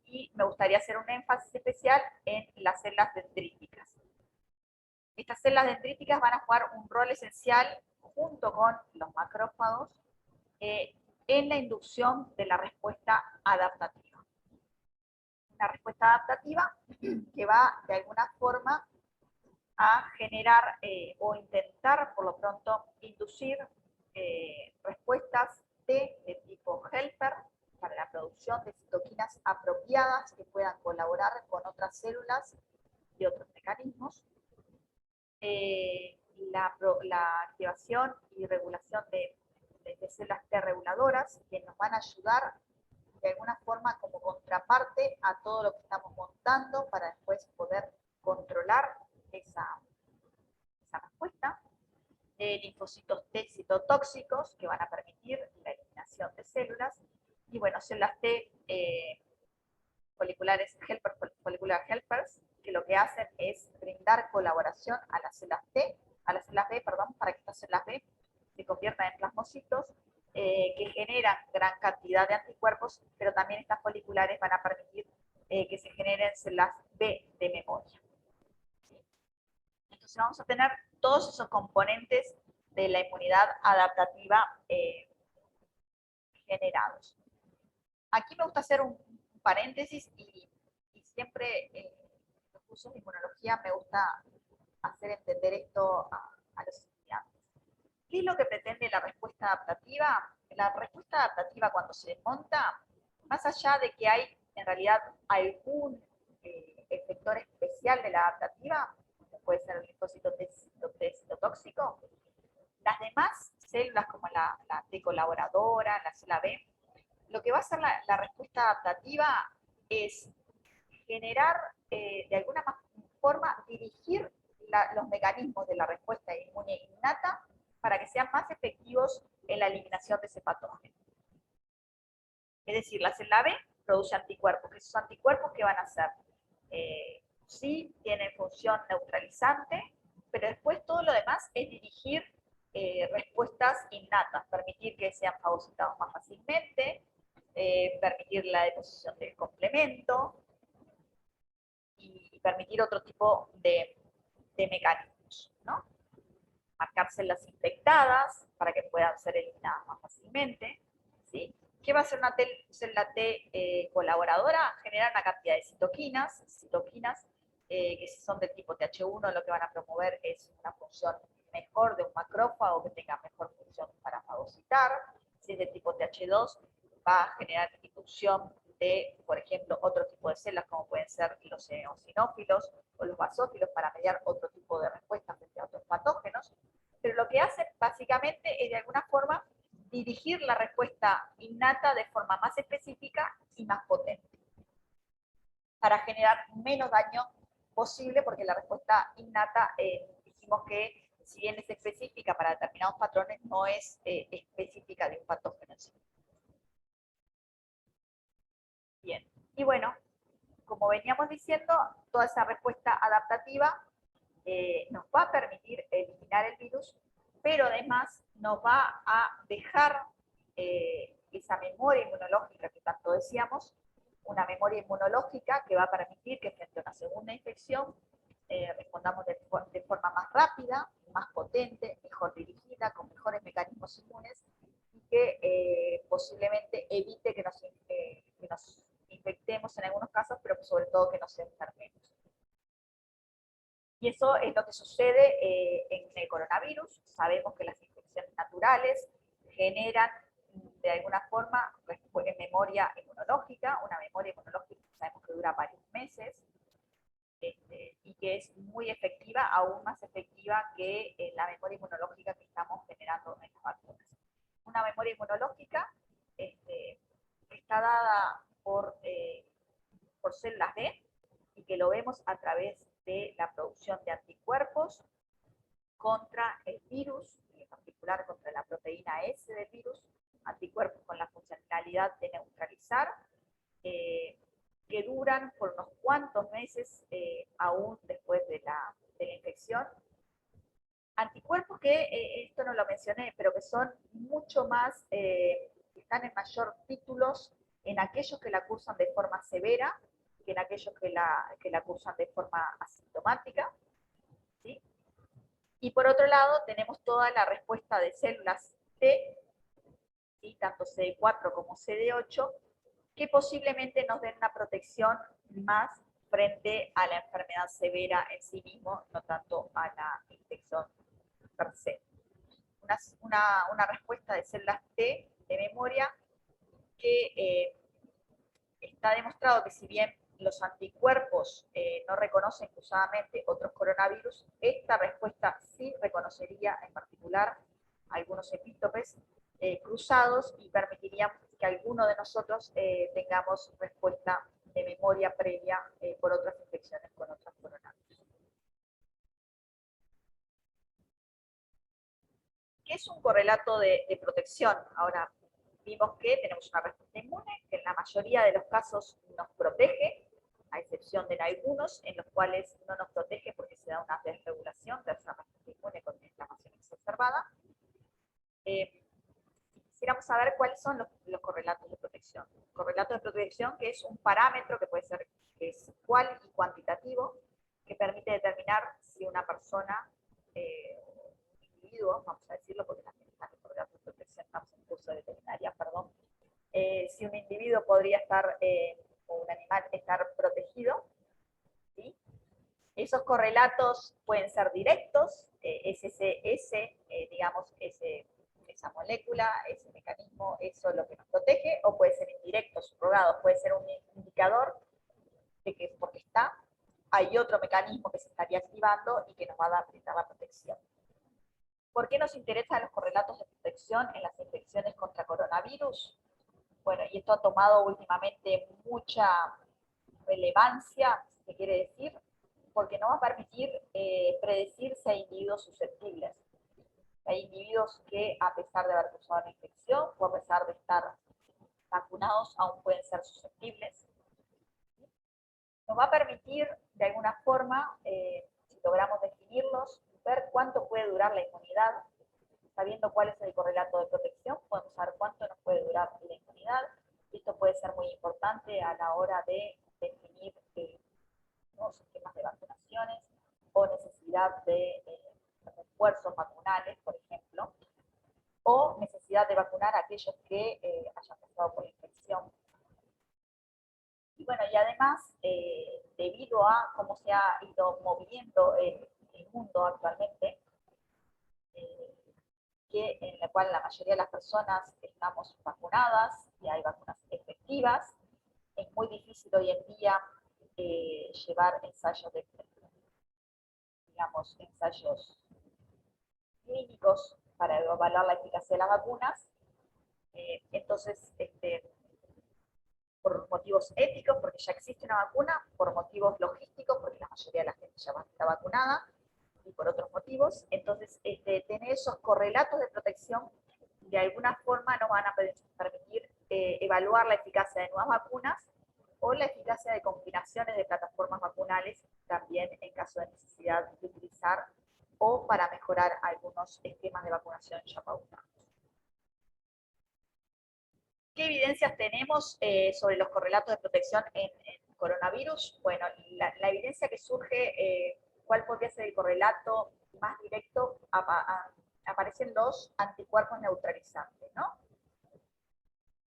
y me gustaría hacer un énfasis especial en las células dendríticas. Estas células dendríticas van a jugar un rol esencial junto con los macrófagos en la inducción de la respuesta adaptativa. Una respuesta adaptativa que va de alguna forma a generar o intentar por lo pronto inducir respuestas de tipo helper para la producción de citoquinas apropiadas que puedan colaborar con otras células y otros mecanismos. La activación y regulación de células T reguladoras que nos van a ayudar de alguna forma como contraparte a todo lo que estamos montando para después poder controlar esa respuesta. Linfocitos T citotóxicos que van a permitir la eliminación de células. Y bueno, células T foliculares follicular helpers, que lo que hacen es brindar colaboración a las células T, a las células B, perdón, para que estas células B se conviertan en plasmocitos que generan gran cantidad de anticuerpos, pero también estas foliculares van a permitir que se generen células B de memoria. ¿Sí? Entonces vamos a tener todos esos componentes de la inmunidad adaptativa generados. Aquí me gusta hacer un paréntesis y siempre en los cursos de inmunología me gusta hacer entender esto a los estudiantes. ¿Qué es lo que pretende la respuesta adaptativa? La respuesta adaptativa cuando se desmonta, más allá de que hay en realidad algún efector especial de la adaptativa, como puede ser el linfocito T citotóxico, las demás células como la T colaboradora, la célula B, lo que va a hacer la respuesta adaptativa es generar, de alguna forma, dirigir los mecanismos de la respuesta inmune innata para que sean más efectivos en la eliminación de ese patógeno. Es decir, la célula B produce anticuerpos, que esos anticuerpos ¿qué van a hacer? Sí, tienen función neutralizante, pero después todo lo demás es dirigir respuestas innatas, permitir que sean fagocitados más fácilmente, permitir la deposición del complemento y permitir otro tipo de mecanismos, ¿no? Marcar células infectadas para que puedan ser eliminadas más fácilmente, ¿sí? ¿Qué va a hacer una célula T colaboradora? Generar una cantidad de citoquinas que si son del tipo TH1 lo que van a promover es una función mejor de un macrófago que tenga mejor función para fagocitar. Si es del tipo TH2 va a generar inducción de, por ejemplo, otro tipo de células como pueden ser los eosinófilos o los basófilos para mediar otro tipo de respuestas frente a otros patógenos. Pero lo que hace básicamente es de alguna forma dirigir la respuesta innata de forma más específica y más potente para generar menos daño posible, porque la respuesta innata dijimos que si bien es específica para determinados patrones, no es específica de un patógeno en sí. Bien, y bueno, como veníamos diciendo, toda esa respuesta adaptativa nos va a permitir eliminar el virus, pero además nos va a dejar esa memoria inmunológica que tanto decíamos, una memoria inmunológica que va a permitir que frente a una segunda infección respondamos de forma más rápida, más potente, mejor dirigida, con mejores mecanismos inmunes y que posiblemente evite que nos infectemos en algunos casos, pero sobre todo que nos enfermemos. Y eso es lo que sucede en el coronavirus. Sabemos que las infecciones naturales generan de alguna forma memoria inmunológica, una memoria inmunológica que sabemos que dura varios meses y que es muy efectiva, aún más efectiva que la memoria inmunológica que estamos generando en las vacunas. Una memoria inmunológica que está dada por células B y que lo vemos a través de la producción de anticuerpos contra el virus, en particular contra la proteína S del virus, anticuerpos con la funcionalidad de neutralizar, que duran por unos cuantos meses aún después de la infección. Anticuerpos que, esto no lo mencioné, pero que son mucho más, están en mayor títulos en aquellos que la cursan de forma severa que en aquellos que la cursan de forma asintomática, ¿sí? Y por otro lado, tenemos toda la respuesta de células T, ¿sí? Tanto CD4 como CD8, que posiblemente nos den una protección más frente a la enfermedad severa en sí mismo, no tanto a la infección per se. Una respuesta de células T de memoria que está demostrado que si bien los anticuerpos no reconocen cruzadamente otros coronavirus, esta respuesta sí reconocería en particular algunos epítopes cruzados y permitiría que alguno de nosotros tengamos respuesta de memoria previa por otras infecciones con otros coronavirus. ¿Qué es un correlato de protección? Ahora vimos que tenemos una respuesta inmune que en la mayoría de los casos nos protege, a excepción de algunos en los cuales no nos protege porque se da una desregulación de esa respuesta inmune con inflamación exacerbada. Quisiéramos saber cuáles son los correlatos de protección. Correlato de protección, que es un parámetro que puede ser que es cual y cuantitativo, que permite determinar si una persona, un individuo, vamos a decirlo porque también están los correlatos de protección, estamos en curso de veterinaria, perdón, si un individuo podría estar, o un animal estar protegido, ¿sí? Esos correlatos pueden ser directos, digamos, esa molécula, ese mecanismo, eso es lo que nos protege, o puede ser indirecto, subrogado, puede ser un indicador de que porque está, hay otro mecanismo que se estaría activando y que nos va a brindar la protección. ¿Por qué nos interesan los correlatos de protección en las infecciones contra coronavirus? Bueno, y esto ha tomado últimamente mucha relevancia, se quiere decir, porque nos va a permitir predecir si hay individuos susceptibles. Hay individuos que, a pesar de haber cursado la infección o a pesar de estar vacunados, aún pueden ser susceptibles. Nos va a permitir, de alguna forma, si logramos definirlos, ver cuánto puede durar la inmunidad, sabiendo cuál es el correlato de protección, podemos saber cuánto nos puede durar la inmunidad. Esto puede ser muy importante a la hora de definir nuevos esquemas de vacunaciones o necesidad de refuerzos vacunales, por ejemplo, o necesidad de vacunar a aquellos que hayan pasado por infección. Y bueno, y además, debido a cómo se ha ido moviendo el mundo actualmente, en la cual la mayoría de las personas estamos vacunadas y hay vacunas efectivas, es muy difícil hoy en día llevar ensayos digamos, ensayos clínicos para evaluar la eficacia de las vacunas. Entonces, por motivos éticos, porque ya existe una vacuna, por motivos logísticos, porque la mayoría de la gente ya está vacunada, y por otros motivos. Entonces, tener esos correlatos de protección de alguna forma nos van a permitir evaluar la eficacia de nuevas vacunas o la eficacia de combinaciones de plataformas vacunales, también en caso de necesidad de utilizar o para mejorar algunos esquemas de vacunación ya pautados. ¿Qué evidencias tenemos sobre los correlatos de protección en coronavirus? Bueno, la evidencia que surge, ¿cuál podría ser el correlato más directo? Aparecen los anticuerpos neutralizantes, ¿no?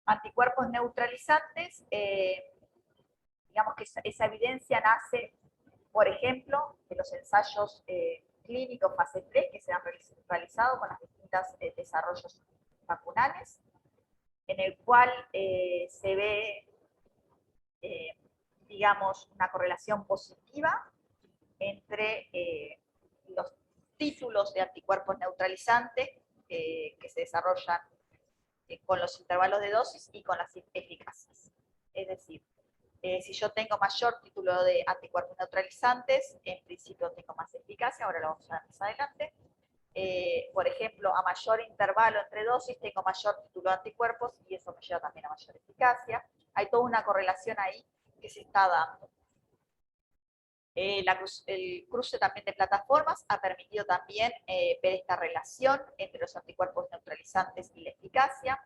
Anticuerpos neutralizantes, digamos que esa evidencia nace, por ejemplo, de los ensayos clínicos fase 3 que se han realizado con los distintos desarrollos vacunales, en el cual se ve, digamos, una correlación positiva entre los títulos de anticuerpos neutralizantes que se desarrollan con los intervalos de dosis y con las eficacias. Es decir, si yo tengo mayor título de anticuerpos neutralizantes, en principio tengo más eficacia, ahora lo vamos a ver más adelante. Por ejemplo, a mayor intervalo entre dosis tengo mayor título de anticuerpos y eso me lleva también a mayor eficacia. Hay toda una correlación ahí que se está dando. El cruce también de plataformas ha permitido también ver esta relación entre los anticuerpos neutralizantes y la eficacia.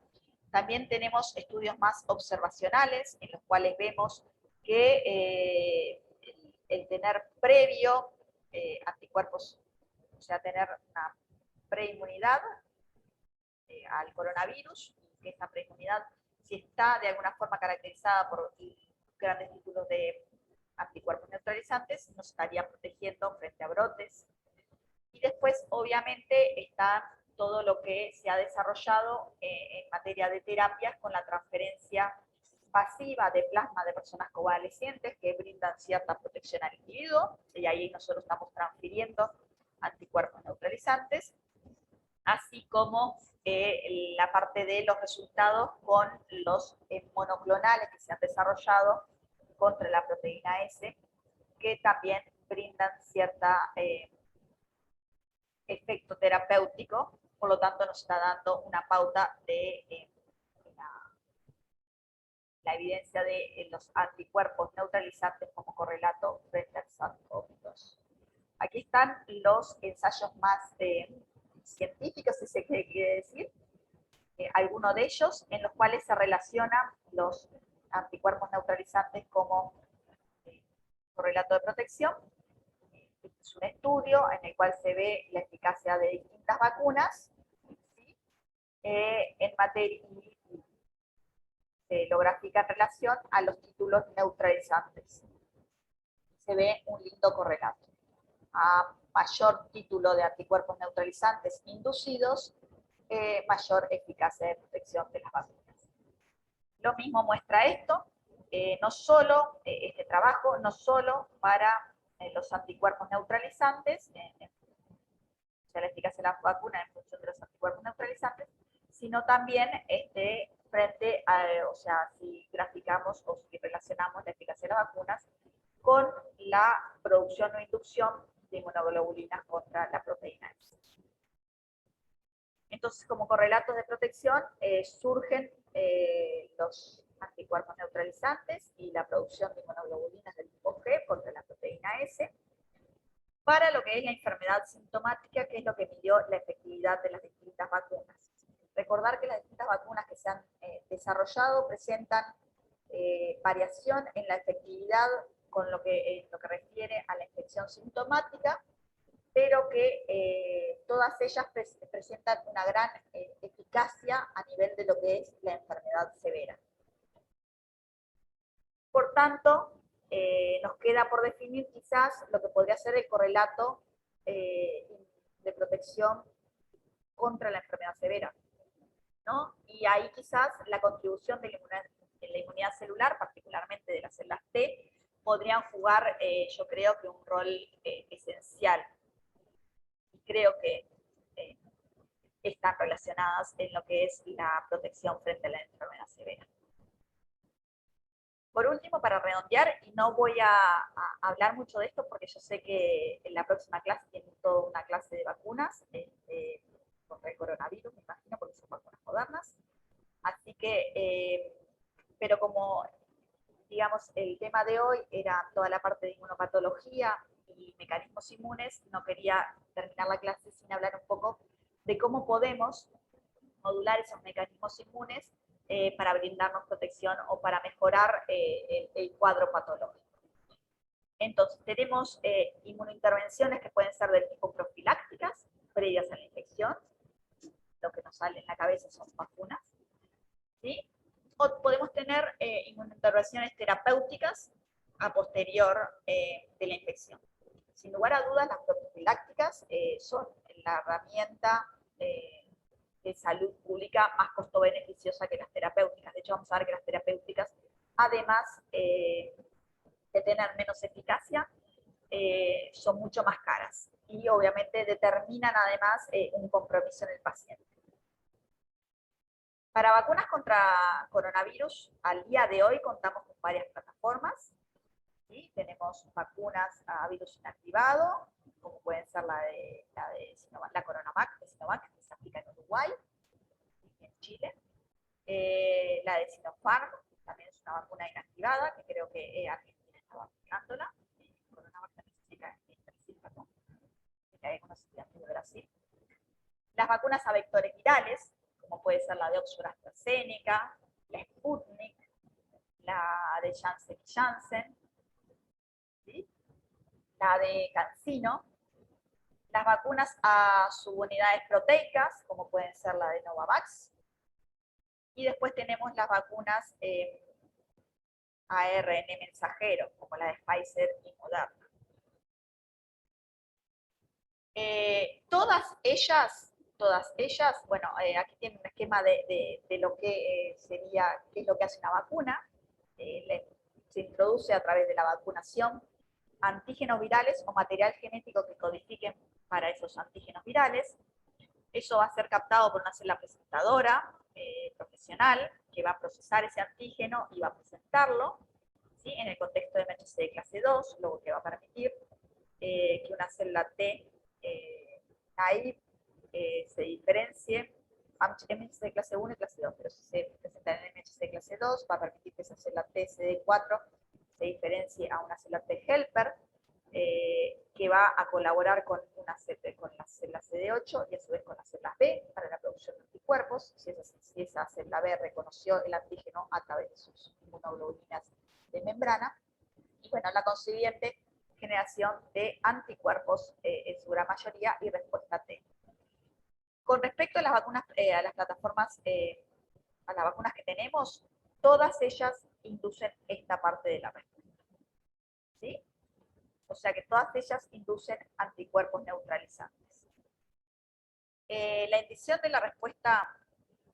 También tenemos estudios más observacionales en los cuales vemos que el tener previo anticuerpos, o sea, tener una preinmunidad al coronavirus, que esta preinmunidad, si está de alguna forma caracterizada por grandes títulos de anticuerpos neutralizantes, nos estaría protegiendo frente a brotes. Y después, obviamente, está todo lo que se ha desarrollado en materia de terapias con la transferencia pasiva de plasma de personas convalecientes que brindan cierta protección al individuo, y ahí nosotros estamos transfiriendo anticuerpos neutralizantes, así como la parte de los resultados con los monoclonales que se han desarrollado contra la proteína S, que también brindan cierta efecto terapéutico, por lo tanto nos está dando una pauta de la evidencia de los anticuerpos neutralizantes como correlato frente al SARS-CoV-2. Aquí están los ensayos más científicos, si se quiere decir, algunos de ellos en los cuales se relacionan los anticuerpos neutralizantes como correlato de protección. Es un estudio en el cual se ve la eficacia de distintas vacunas, ¿sí? En materia, se lo grafica en relación a los títulos neutralizantes. Se ve un lindo correlato. A mayor título de anticuerpos neutralizantes inducidos, mayor eficacia de protección de las vacunas. Lo mismo muestra esto, no solo este trabajo, no solo para los anticuerpos neutralizantes, o sea, la eficacia de la vacuna en función de los anticuerpos neutralizantes, sino también frente a, o sea, si graficamos o si relacionamos la eficacia de las vacunas con la producción o inducción de inmunoglobulinas contra la proteína S. Entonces, como correlatos de protección, surgen los anticuerpos neutralizantes y la producción de inmunoglobulinas del tipo G contra la proteína S. para lo que es la enfermedad sintomática, que es lo que midió la efectividad de las distintas vacunas. Recordar que las distintas vacunas que se han desarrollado presentan variación en la efectividad con lo que refiere a la infección sintomática, pero que todas ellas presentan una gran eficacia a nivel de lo que es la enfermedad severa. Por tanto, nos queda por definir quizás lo que podría ser el correlato de protección contra la enfermedad severa, ¿no? Y ahí quizás la contribución de la inmunidad celular, particularmente de las células T, podrían jugar, yo creo que un rol esencial. Y creo que están relacionadas en lo que es la protección frente a la enfermedad severa. Por último, para redondear, y no voy a hablar mucho de esto porque yo sé que en la próxima clase tienen toda una clase de vacunas contra el coronavirus, me imagino, porque son vacunas modernas. Así que, pero como, digamos, el tema de hoy era toda la parte de inmunopatología y mecanismos inmunes, no quería terminar la clase sin hablar un poco de cómo podemos modular esos mecanismos inmunes para brindarnos protección o para mejorar el cuadro patológico. Entonces, tenemos inmunointervenciones que pueden ser del tipo profilácticas, previas a la infección. Lo que nos sale en la cabeza son vacunas, ¿sí? O podemos tener inmunointervenciones terapéuticas a posterior de la infección. Sin lugar a dudas, las profilácticas son la herramienta de salud pública más costo-beneficiosa que las terapéuticas. De hecho, vamos a ver que las terapéuticas, además de tener menos eficacia, son mucho más caras y obviamente determinan además un compromiso en el paciente. Para vacunas contra coronavirus, al día de hoy contamos con varias plataformas. ¿Sí? Tenemos vacunas a virus inactivado, como pueden ser la de Sinovac, la CoronaVac de Sinovac, que se aplica en Uruguay y en Chile. La de Sinopharm, también es una vacuna inactivada, que creo que Argentina estaba aplicándola. CoronaVac también se aplica en Brasil, perdón. Que hay algunos estudiantes de Brasil. Las vacunas a vectores virales, como puede ser la de Oxford AstraZeneca, la Sputnik, la de Janssen Janssen, ¿sí? La de CanSino, las vacunas a subunidades proteicas, como pueden ser la de Novavax, y después tenemos las vacunas ARN mensajero, como la de Pfizer y Moderna. Todas ellas, bueno, aquí tienen un esquema de lo que sería, qué es lo que hace una vacuna. Se introduce a través de la vacunación antígenos virales o material genético que codifiquen para esos antígenos virales. Eso va a ser captado por una célula presentadora profesional que va a procesar ese antígeno y va a presentarlo, ¿sí? En el contexto de MHC de clase 2, luego que va a permitir que una célula T ahí se diferencie MHC de clase 1 y clase 2, pero si se presenta en MHC de clase 2 va a permitir que esa célula T CD4 se diferencie a una célula T helper que va a colaborar con la célula CD8 y a su vez con las células B para la producción de anticuerpos, si esa célula B reconoció el antígeno a través de sus inmunoglobulinas de membrana, y bueno, la consiguiente generación de anticuerpos en su gran mayoría y respuesta T. Con respecto a las vacunas, a las plataformas, a las vacunas que tenemos, todas ellas inducen esta parte de la respuesta. ¿Sí? O sea que todas ellas inducen anticuerpos neutralizantes. La inducción de la respuesta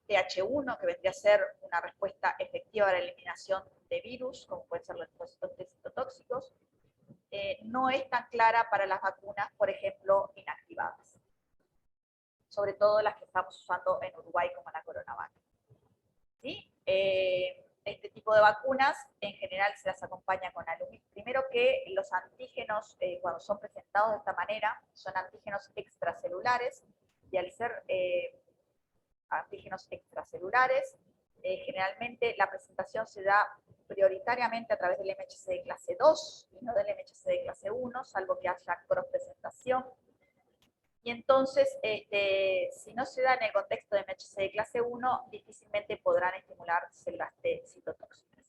TH1, que vendría a ser una respuesta efectiva a la eliminación de virus, como pueden ser los linfocitos citotóxicos, no es tan clara para las vacunas, por ejemplo, inactivadas. Sobre todo las que estamos usando en Uruguay, como la CoronaVac. ¿Sí? Este tipo de vacunas, en general, se las acompaña con aluminio. Primero que los antígenos, cuando son presentados de esta manera, son antígenos extracelulares, y al ser antígenos extracelulares, generalmente la presentación se da prioritariamente a través del MHC de clase 2 y no del MHC de clase 1, salvo que haya cross-presentación transmisión. Y entonces, si no se da en el contexto de MHC de clase 1, difícilmente podrán estimular células T citotóxicas.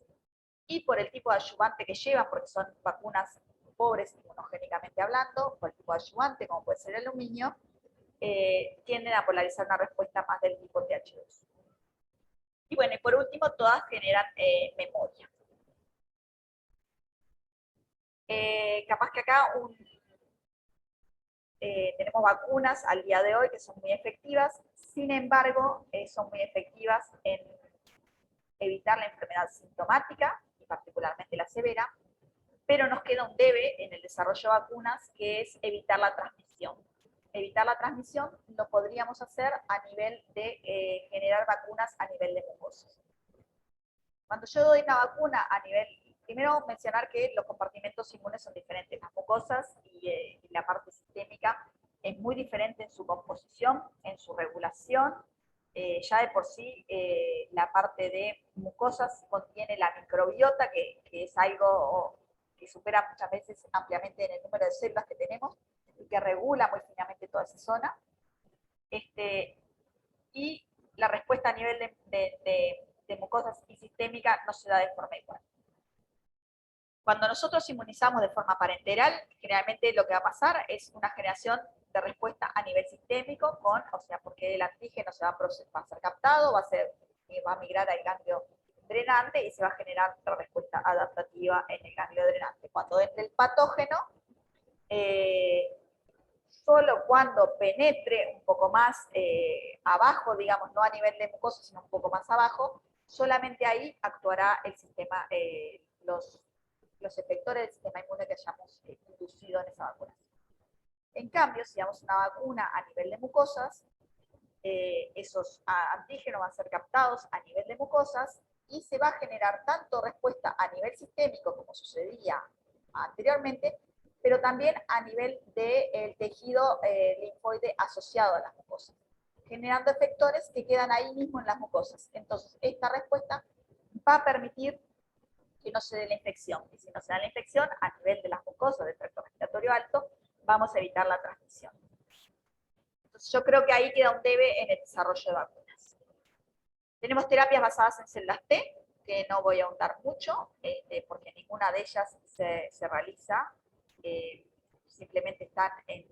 Y por el tipo de ayudante que llevan, porque son vacunas pobres inmunogénicamente hablando, por el tipo de ayudante, como puede ser el aluminio, tienden a polarizar una respuesta más del tipo TH2. Y bueno, y por último, todas generan memoria. Capaz que acá tenemos vacunas al día de hoy que son muy efectivas, sin embargo, son muy efectivas en evitar la enfermedad sintomática, y particularmente la severa, pero nos queda un debe en el desarrollo de vacunas, que es evitar la transmisión. Evitar la transmisión lo podríamos hacer a nivel de generar vacunas a nivel de mucosas. Cuando yo doy una vacuna a nivel, primero mencionar que los compartimentos inmunes son diferentes, las mucosas y la parte sistémica es muy diferente en su composición, en su regulación. Ya de por sí la parte de mucosas contiene la microbiota, que es algo que supera muchas veces ampliamente en el número de células que tenemos y que regula muy finamente toda esa zona. Y la respuesta a nivel de mucosas y sistémica no se da de forma igual. Cuando nosotros inmunizamos de forma parenteral, generalmente lo que va a pasar es una generación de respuesta a nivel sistémico, porque el antígeno va a ser captado, va a migrar al ganglio drenante y se va a generar la respuesta adaptativa en el ganglio drenante. Cuando entre el patógeno, solo cuando penetre un poco más abajo, digamos, no a nivel de mucosa, sino un poco más abajo, solamente ahí actuará el sistema, los efectores del sistema inmune que hayamos inducido en esa vacuna. En cambio, si damos una vacuna a nivel de mucosas, esos antígenos van a ser captados a nivel de mucosas y se va a generar tanto respuesta a nivel sistémico, como sucedía anteriormente, pero también a nivel del tejido linfoide asociado a las mucosas, generando efectores que quedan ahí mismo en las mucosas. Entonces, esta respuesta va a permitir que no se dé la infección. Y si no se da la infección, a nivel de las mucosas del tracto respiratorio alto, vamos a evitar la transmisión. Entonces, yo creo que ahí queda un debe en el desarrollo de vacunas. Tenemos terapias basadas en células T, que no voy a ahondar mucho, porque ninguna de ellas se realiza, simplemente están en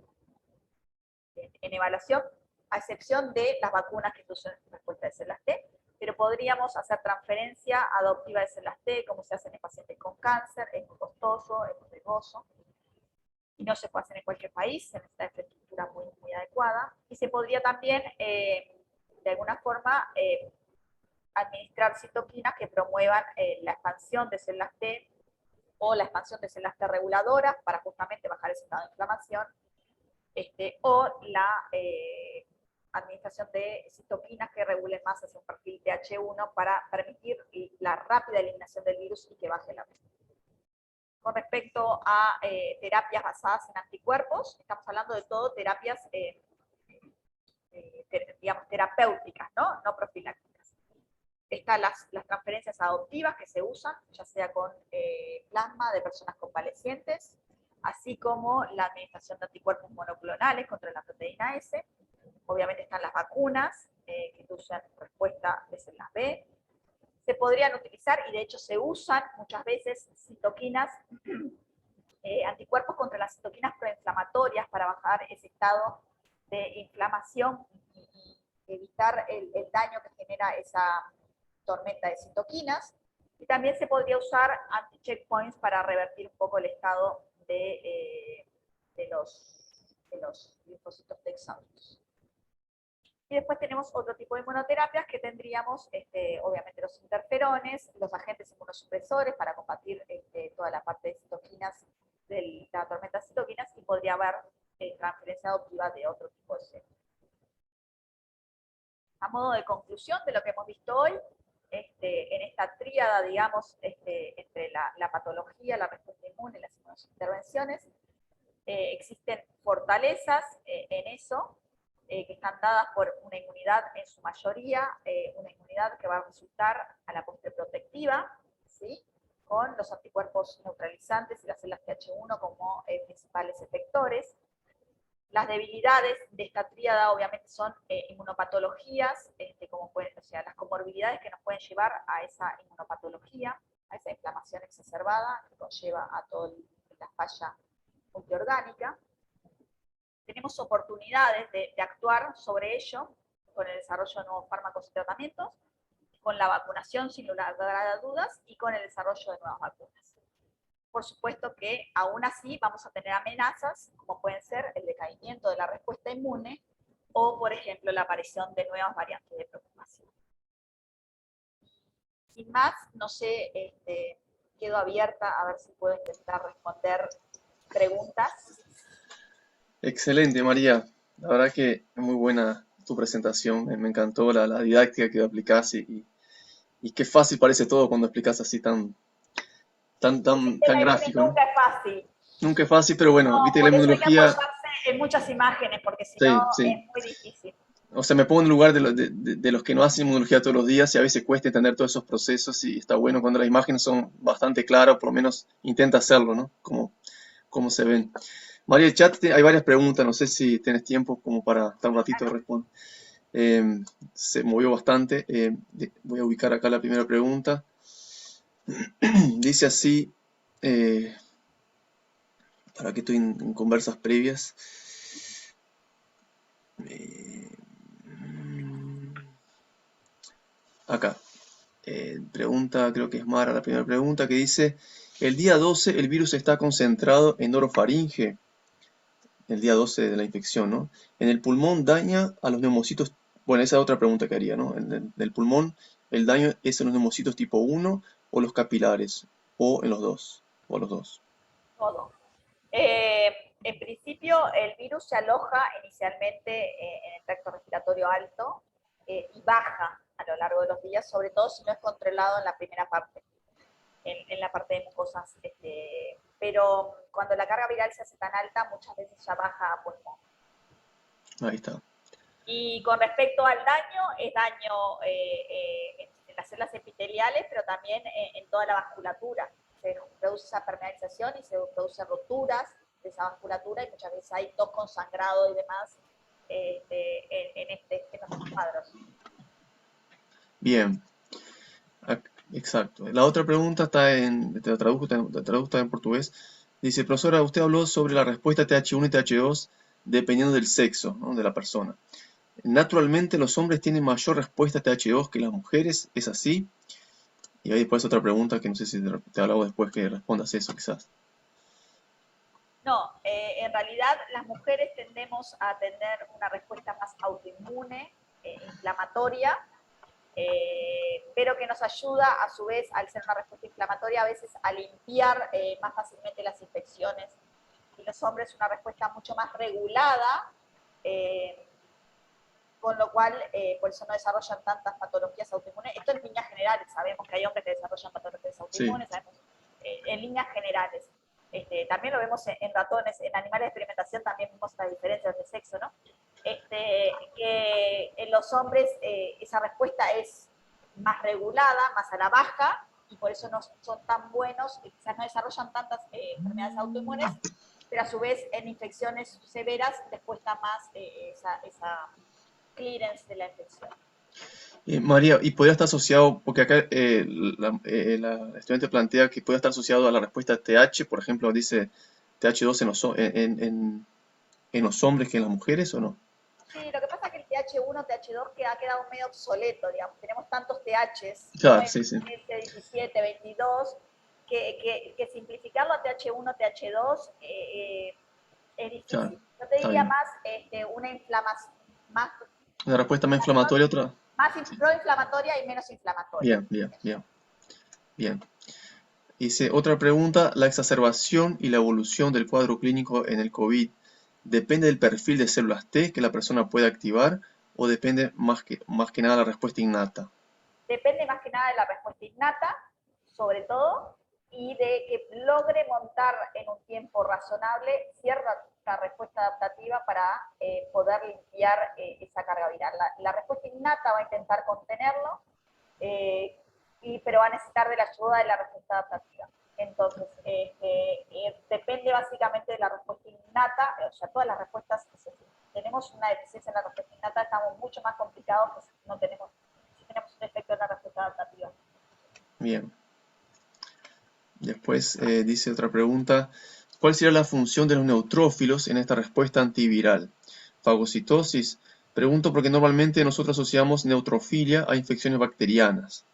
evaluación, a excepción de las vacunas que inducen respuesta de células T, pero podríamos hacer transferencia adoptiva de células T, como se hace en pacientes con cáncer, es muy costoso, es muy riesgoso, y no se puede hacer en cualquier país, se necesita infraestructura muy, muy adecuada, y se podría también, de alguna forma, administrar citoquinas que promuevan la expansión de células T o la expansión de células T reguladoras para justamente bajar ese estado de inflamación, o la administración de citoquinas que regulen más hacia un perfil TH1 para permitir la rápida eliminación del virus y que baje la respuesta. Con respecto a terapias basadas en anticuerpos, estamos hablando de todo terapias, digamos, terapéuticas, no profilácticas. Están las transferencias adoptivas que se usan, ya sea con plasma de personas convalecientes, así como la administración de anticuerpos monoclonales contra la proteína S. Obviamente están las vacunas, que inducen respuesta de células B. Se podrían utilizar, y de hecho se usan muchas veces, citoquinas, anticuerpos contra las citoquinas proinflamatorias para bajar ese estado de inflamación y evitar el daño que genera esa tormenta de citoquinas. Y también se podría usar anti-checkpoints para revertir un poco el estado de los linfocitos T exhaustos. Y después tenemos otro tipo de inmunoterapias que tendríamos, obviamente, los interferones, los agentes inmunosupresores para combatir toda la parte de citoquinas, de la tormenta de citoquinas, y podría haber transferencia adoptiva de otro tipo de células. A modo de conclusión de lo que hemos visto hoy, en esta tríada, digamos, entre la patología, la respuesta inmune y las inmunointervenciones, existen fortalezas en eso, que están dadas por una inmunidad en su mayoría, una inmunidad que va a resultar a la postre protectiva, ¿sí?, con los anticuerpos neutralizantes y las células TH1 como principales efectores. Las debilidades de esta tríada obviamente son inmunopatologías, como pueden, o sea, las comorbilidades que nos pueden llevar a esa inmunopatología, a esa inflamación exacerbada que conlleva a toda la falla multiorgánica. Tenemos oportunidades de actuar sobre ello con el desarrollo de nuevos fármacos y tratamientos, con la vacunación sin lugar a dudas y con el desarrollo de nuevas vacunas. Por supuesto que aún así vamos a tener amenazas, como pueden ser el decaimiento de la respuesta inmune o, por ejemplo, la aparición de nuevas variantes de preocupación. Sin más, no sé, quedo abierta a ver si puedo intentar responder preguntas. Excelente, María. La verdad que es muy buena tu presentación. Me encantó la didáctica que aplicás y qué fácil parece todo cuando explicas así El tan sistema inmune gráfico, ¿no? nunca es fácil. Nunca es fácil, pero bueno, No, viste que la por eso hay que inmunología, apoyarse en muchas imágenes, porque si no sí, sí. es muy difícil. O sea, me pongo en el lugar de los que no hacen inmunología todos los días y a veces cuesta entender todos esos procesos y está bueno cuando las imágenes son bastante claras, o por lo menos intenta hacerlo, ¿no? Como se ven. María, el chat hay varias preguntas, no sé si tienes tiempo como para estar un ratito de responder. Se movió bastante. Voy a ubicar acá la primera pregunta. Dice así, eh, para que estoy en conversas previas. Eh, Acá. Pregunta, creo que es Mara la primera pregunta, que dice, el día 12 el virus está concentrado en orofaringe, el día 12 de la infección, ¿no? En el pulmón daña a los neumocitos, bueno, esa es otra pregunta que haría, ¿no? En el pulmón, el daño es en los neumocitos tipo 1 o los capilares, o en los dos, o a los dos. Todo. En principio, el virus se aloja inicialmente en el tracto respiratorio alto y baja a lo largo de los días, sobre todo si no es controlado en la primera parte, en la parte de mucosas. Pero cuando la carga viral se hace tan alta, muchas veces ya baja a pulmón. Ahí está. Y con respecto al daño, es daño en las células epiteliales, pero también en toda la vasculatura. Se produce esa permeabilización y se produce roturas de esa vasculatura y muchas veces hay tos con sangrado y demás en estos cuadros. Bien, exacto. La otra pregunta está te traduzco en portugués. Dice, profesora, usted habló sobre la respuesta TH1 y TH2 dependiendo del sexo, ¿no? De la persona. Naturalmente los hombres tienen mayor respuesta a TH2 que las mujeres, ¿es así? Y ahí después otra pregunta que no sé si te hablamos después que respondas eso quizás. No, en realidad las mujeres tendemos a tener una respuesta más autoinmune, inflamatoria, pero que nos ayuda a su vez, al ser una respuesta inflamatoria, a veces a limpiar más fácilmente las infecciones. Y los hombres una respuesta mucho más regulada, con lo cual por eso no desarrollan tantas patologías autoinmunes. Esto en líneas generales, sabemos que hay hombres que desarrollan patologías Sí, autoinmunes, sabemos en líneas generales. También lo vemos en ratones, en animales de experimentación también vemos las diferencias de sexo, ¿no? Que en los hombres esa respuesta es más regulada, más a la baja, y por eso no son tan buenos, quizás no desarrollan tantas enfermedades autoinmunes, pero a su vez en infecciones severas les cuesta más esa clearance de la infección. María, ¿y podría estar asociado, porque acá la estudiante plantea que puede estar asociado a la respuesta TH, por ejemplo, dice TH2 en los hombres que en las mujeres o no? Sí, lo que pasa es que el TH1, TH2 ha quedado medio obsoleto, digamos. Tenemos tantos THs, Claro, 9, sí, sí, 17, 22, que simplificarlo a TH1, TH2 es claro, difícil. Yo te está diría bien. más una inflamación, más, Una respuesta más inflamatoria, otra. más Sí. proinflamatoria y menos inflamatoria. Bien, bien, bien, bien. Dice, otra pregunta, ¿la exacerbación y la evolución del cuadro clínico en el COVID depende del perfil de células T que la persona puede activar o depende más que nada de la respuesta innata? Depende más que nada de la respuesta innata, sobre todo, y de que logre montar en un tiempo razonable cierta respuesta adaptativa para poder limpiar esa carga viral. La respuesta innata va a intentar contenerlo, pero va a necesitar de la ayuda de la respuesta adaptativa. Entonces, depende básicamente de la respuesta innata, o sea, todas las respuestas, si tenemos una deficiencia en la respuesta innata, estamos mucho más complicados que si no tenemos, si tenemos un efecto en la respuesta adaptativa. Bien. Después dice otra pregunta. ¿Cuál sería la función de los neutrófilos en esta respuesta antiviral? Fagocitosis. Pregunto porque normalmente nosotros asociamos neutrofilia a infecciones bacterianas.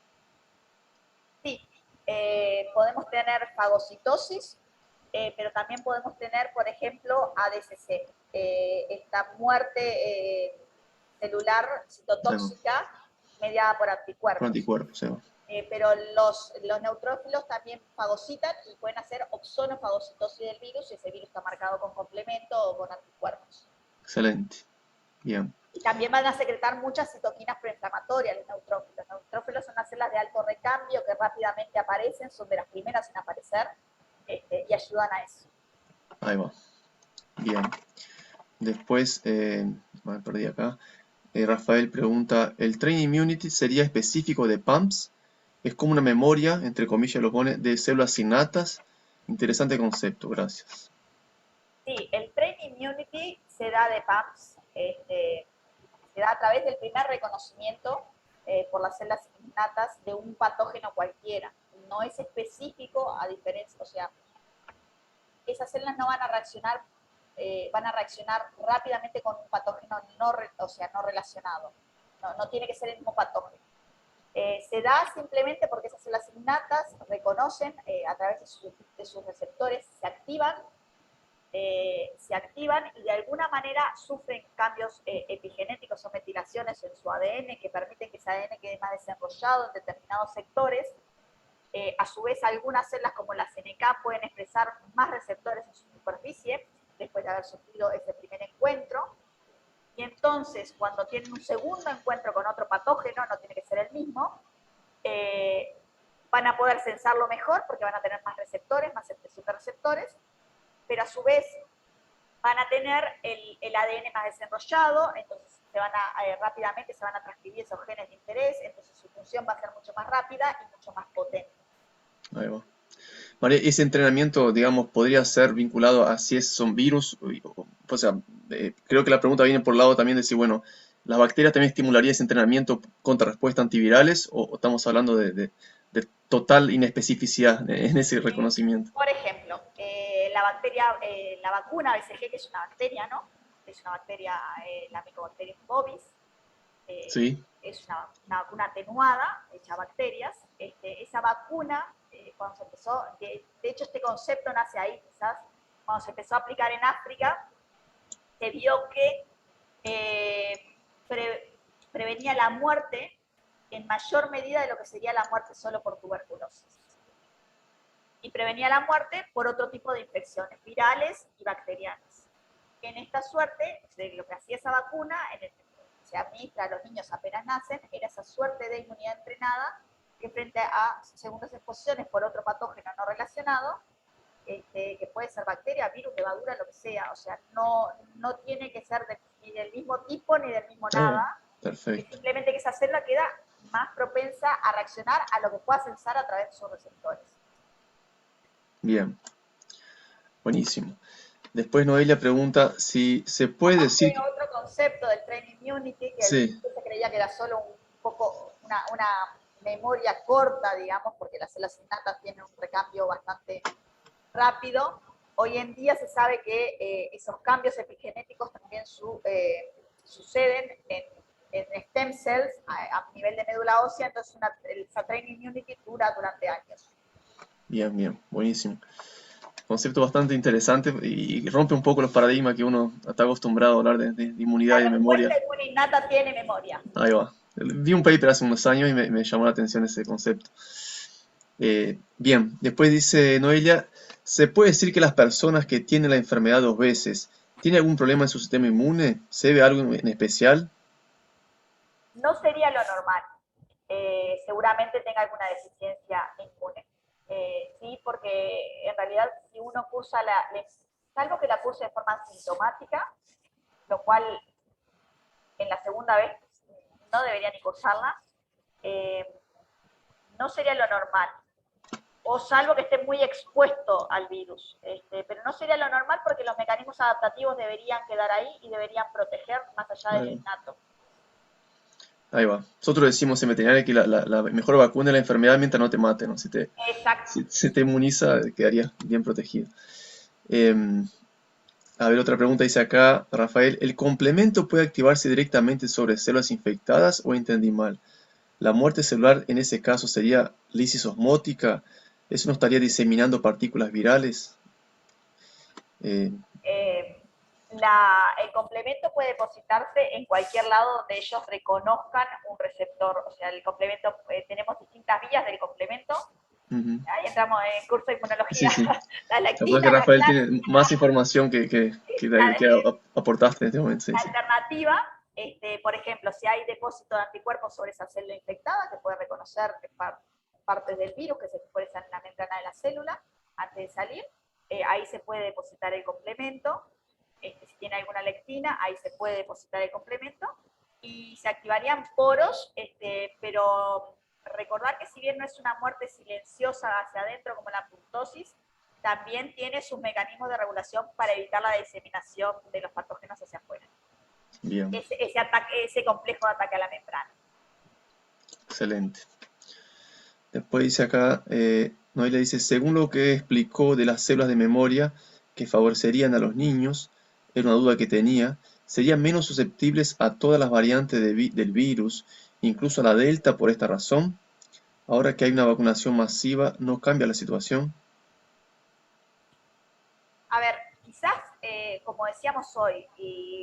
Sí, podemos tener fagocitosis, pero también podemos tener, por ejemplo, ADCC, esta muerte celular Claro, citotóxica mediada por por anticuerpos. anticuerpos, Eva. Pero los neutrófilos también fagocitan y pueden hacer oxonofagocitosis del virus si ese virus está marcado con complemento o con anticuerpos. Excelente. Bien. Y también van a secretar muchas citoquinas proinflamatorias los neutrófilos. Los neutrófilos son las células de alto recambio que rápidamente aparecen, son de las primeras en aparecer y ayudan a eso. Ahí va. Bien. Después, me perdí acá. Rafael pregunta, ¿el Train Immunity sería específico de PAMPs? Es como una memoria, entre comillas lo pone, de células innatas. Interesante concepto, gracias. Sí, el Train Immunity se da de PAMS, se da a través del primer reconocimiento por las células innatas de un patógeno cualquiera. No es específico a diferencia, o sea, esas células no van a reaccionar rápidamente con un patógeno no relacionado. No tiene que ser el mismo patógeno. Se da simplemente porque esas células innatas reconocen a través de sus receptores, se activan y de alguna manera sufren cambios epigenéticos o metilaciones en su ADN que permiten que ese ADN quede más desenrollado en determinados sectores. A su vez, algunas células como las NK pueden expresar más receptores en su superficie después de haber sufrido ese primer encuentro. Y entonces, cuando tienen un segundo encuentro con otro patógeno, no tiene que ser el mismo, van a poder sensarlo mejor porque van a tener más receptores, más expresión de receptores, pero a su vez van a tener el ADN más desenrollado, entonces rápidamente se van a transcribir esos genes de interés, entonces su función va a ser mucho más rápida y mucho más potente. Ahí va. María, ese entrenamiento, digamos, podría ser vinculado a si son virus, o sea, creo que la pregunta viene por el lado también de si, bueno, ¿las bacterias también estimularía ese entrenamiento contra respuestas antivirales o estamos hablando de total inespecificidad en ese reconocimiento? Por ejemplo, la vacuna BCG, que es una bacteria, ¿no? Es una bacteria, la Mycobacterium bovis, Sí, es una vacuna atenuada, hecha a bacterias. Esa vacuna, cuando se empezó, de hecho este concepto nace ahí quizás, cuando se empezó a aplicar en África, se vio que prevenía la muerte en mayor medida de lo que sería la muerte solo por tuberculosis. Y prevenía la muerte por otro tipo de infecciones, virales y bacterianas. En esta suerte, lo que hacía esa vacuna, se administra a los niños apenas nacen, era esa suerte de inmunidad entrenada que frente a segundas exposiciones por otro patógeno no relacionado, que puede ser bacteria, virus, levadura, lo que sea, o sea, no tiene que ser ni del mismo tipo ni del mismo nada, es perfecto. simplemente que esa célula queda más propensa a reaccionar a lo que pueda sensar a través de sus receptores. Bien, buenísimo. Después Noelia pregunta si se puede Aparte decir... de otro concepto del Train Immunity, que al Sí, principio se creía que era solo un poco una memoria corta, digamos, porque las células innatas tienen un recambio bastante rápido. Hoy en día se sabe que esos cambios epigenéticos también suceden en stem cells a nivel de médula ósea, entonces el Train Immunity dura durante años. bien, bien, buenísimo. Concepto bastante interesante y rompe un poco los paradigmas que uno está acostumbrado a hablar de inmunidad La y memoria. respuesta inmune innata tiene memoria. Ahí va. Vi un paper hace unos años y me llamó la atención ese concepto. Bien, después dice Noelia, ¿se puede decir que las personas que tienen la enfermedad 2 veces tienen algún problema en su sistema inmune? ¿Se ve algo en especial? No sería lo normal. Seguramente tenga alguna deficiencia inmune. Sí, porque en realidad si uno cursa salvo que la curse de forma sintomática, lo cual en la segunda vez no debería ni cursarla, no sería lo normal. o salvo que esté muy expuesto al virus. Pero no sería lo normal porque los mecanismos adaptativos deberían quedar ahí y deberían proteger más allá del Ahí va. innato. Ahí va. Nosotros decimos en veterinaria que la mejor vacuna es la enfermedad mientras no te mate, ¿no? Exacto. Si te inmuniza, quedarías bien protegido. Em, a ver, otra pregunta dice acá, Rafael, ¿el complemento puede activarse directamente sobre células infectadas o entendí mal? ¿La muerte celular en ese caso sería lisis osmótica? ¿Eso no estaría diseminando partículas virales? Eh, Eh, el complemento puede depositarse en cualquier lado donde ellos reconozcan un receptor. O sea, el complemento, tenemos distintas vías del complemento. Ujú. Ahí entramos en curso de inmunología. Sí, sí. La Capaz que lectina, la Rafael tiene más clásica, información que aportaste en este momento. Sí, la sí. alternativa, por ejemplo, si hay depósito de anticuerpos sobre esa célula infectada, que puede reconocer partes del virus que se expresan en la membrana de la célula antes de salir, ahí se puede depositar el complemento. Si tiene alguna lectina, ahí se puede depositar el complemento y se activarían poros, pero recordar que si bien no es una muerte silenciosa hacia adentro como la apoptosis, también tiene sus mecanismos de regulación para evitar la diseminación de los patógenos hacia afuera. Bien, Ese complejo de ataque a la membrana. excelente. Después dice acá, Noelia dice, según lo que explicó de las células de memoria que favorecerían a los niños, era una duda que tenía, serían menos susceptibles a todas las variantes del virus, incluso a la delta por esta razón. Ahora que hay una vacunación masiva, ¿no cambia la situación? A ver, quizás, como decíamos hoy,